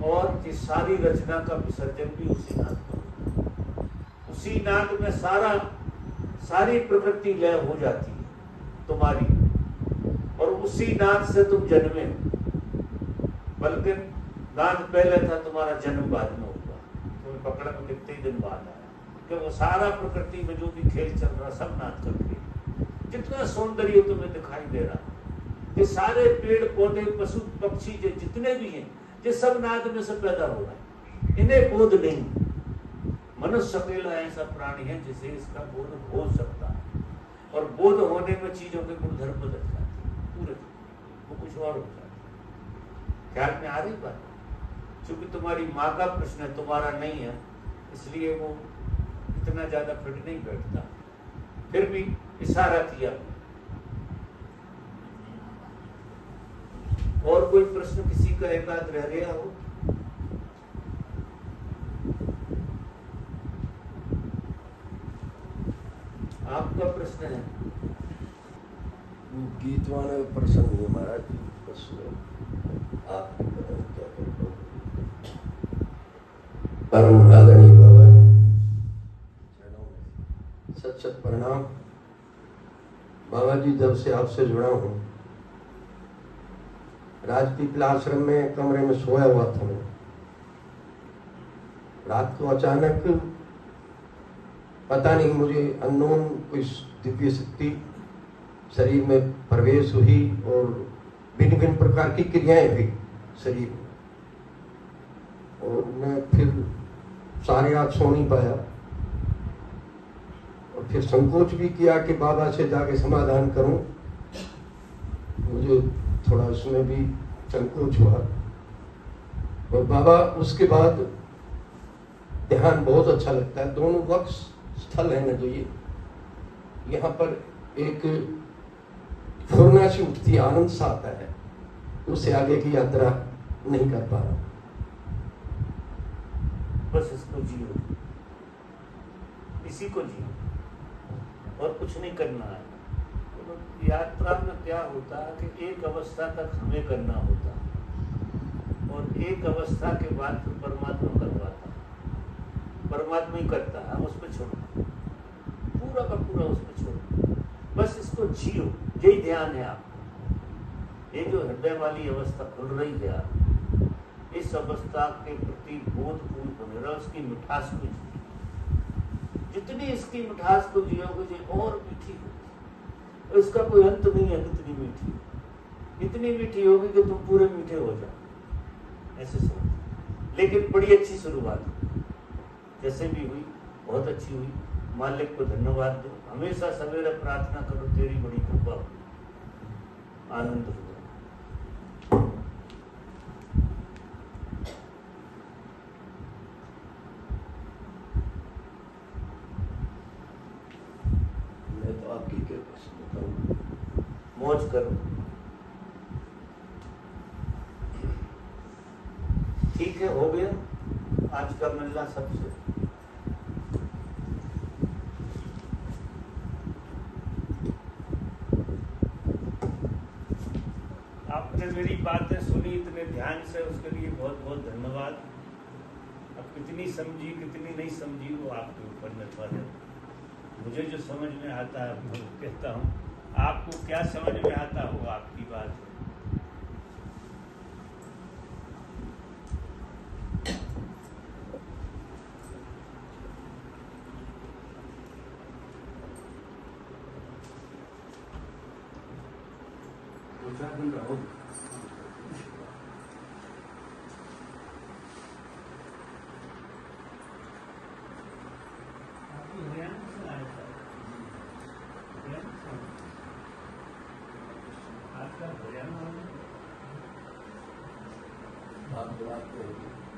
और ये सारी रचना का विसर्जन भी उसी नाद में होता है। उसी नाद में सारी प्रकृति लय हो जाती है तुम्हारी, और उसी नाद से तुम जन्मे हो। बल्कि नाद पहले था, तुम्हारा जन्म बाद में हुआ, तुम्हें पकड़ में कितने ही दिन बाद आया। क्योंकि वो सारा प्रकृति में जो भी खेल चल रहा सब नाद का खेल, जितना सौंदर्य तुम्हें दिखाई दे रहा, ये सारे पेड़ पौधे पशु पक्षी जितने भी हैं, ये सब नाद में से पैदा हो रहा है। इन्हें बोध नहीं। मनुष्य अकेला ऐसा प्राणी है जिसे इसका बोध हो सकता है, और बोध होने में चीजों के गुणधर्म बदल जाते हैं पूरे, वो कुछ और हो जाता है। ख्याल में आ रही बात? क्योंकि तुम्हारी माँ का प्रश्न है, तुम्हारा नहीं है, इसलिए वो इतना ज्यादा फिट नहीं बैठता, फिर भी इशारा किया। और कोई प्रश्न किसी का एकाध रह गया हो? आपका प्रश्न है? गीतवान प्रसंग हुए महाराज जी, बस आप परम आदरणीय बाबा, सत सत प्रणाम। बाबा जी, जब से आपसे जुड़ा हूँ, राजपीपला आश्रम में कमरे में सोया हुआ था मैं, रात को अचानक पता नहीं मुझे अननोन कोई दिव्य शक्ति शरीर में प्रवेश हुई और भिन्न भिन्न प्रकार की क्रियाएं हुई शरीर में, और मैं फिर सारी रात सो नहीं पाया, और फिर संकोच भी किया कि बाबा से जाके समाधान करूं। मुझे थोड़ा उसमें भी संकोच हुआ, और बाबा उसके बाद ध्यान बहुत अच्छा लगता है। दोनों वक्त स्थल है ना जो ये, यहाँ पर एक फुरना सी उठती आनंद सा आता है, उससे आगे की यात्रा नहीं कर पा रहा। बस इसको जियो, इसी को जियो और कुछ नहीं करना है। तो यात्रा में क्या होता है कि एक अवस्था तक हमें करना होता है और एक अवस्था के बाद फिर परमात्मा करवाता है, परमात्मा ही करता है, हम उस पर छोड़ना, पूरा का पूरा उस पर छोड़ना। बस इसको जियो, यही ध्यान है आपको। ये जो हृदय वाली अवस्था खुल रही है आप, इस अवस्था के प्रति बोधपूर्ण होने रहा, उसकी मिठास को जियो। जितनी इसकी मिठास को जियोगे और मीठी होगी, इसका कोई अंत नहीं है। कितनी मीठी, इतनी मीठी होगी कि तुम पूरे मीठे हो जाओ, ऐसे समझ। लेकिन बड़ी अच्छी शुरुआत हुई, जैसे भी हुई बहुत अच्छी हुई। मालिक को धन्यवाद दो, हमेशा सवेरे प्रार्थना करो तेरी बड़ी कृपा हो, आनंद हो। मैं तो आपकी कृपा से बताऊं, मौज करो। ठीक है, हो गया आज का मिलना सबसे। आपने मेरी बातें सुनी इतने ध्यान से, उसके लिए बहुत बहुत धन्यवाद। अब कितनी समझी कितनी नहीं समझी वो आपके ऊपर निर्भर है। मुझे जो समझ में आता है मैं कहता हूँ, आपको क्या समझ में आता हो आपकी बात है। बात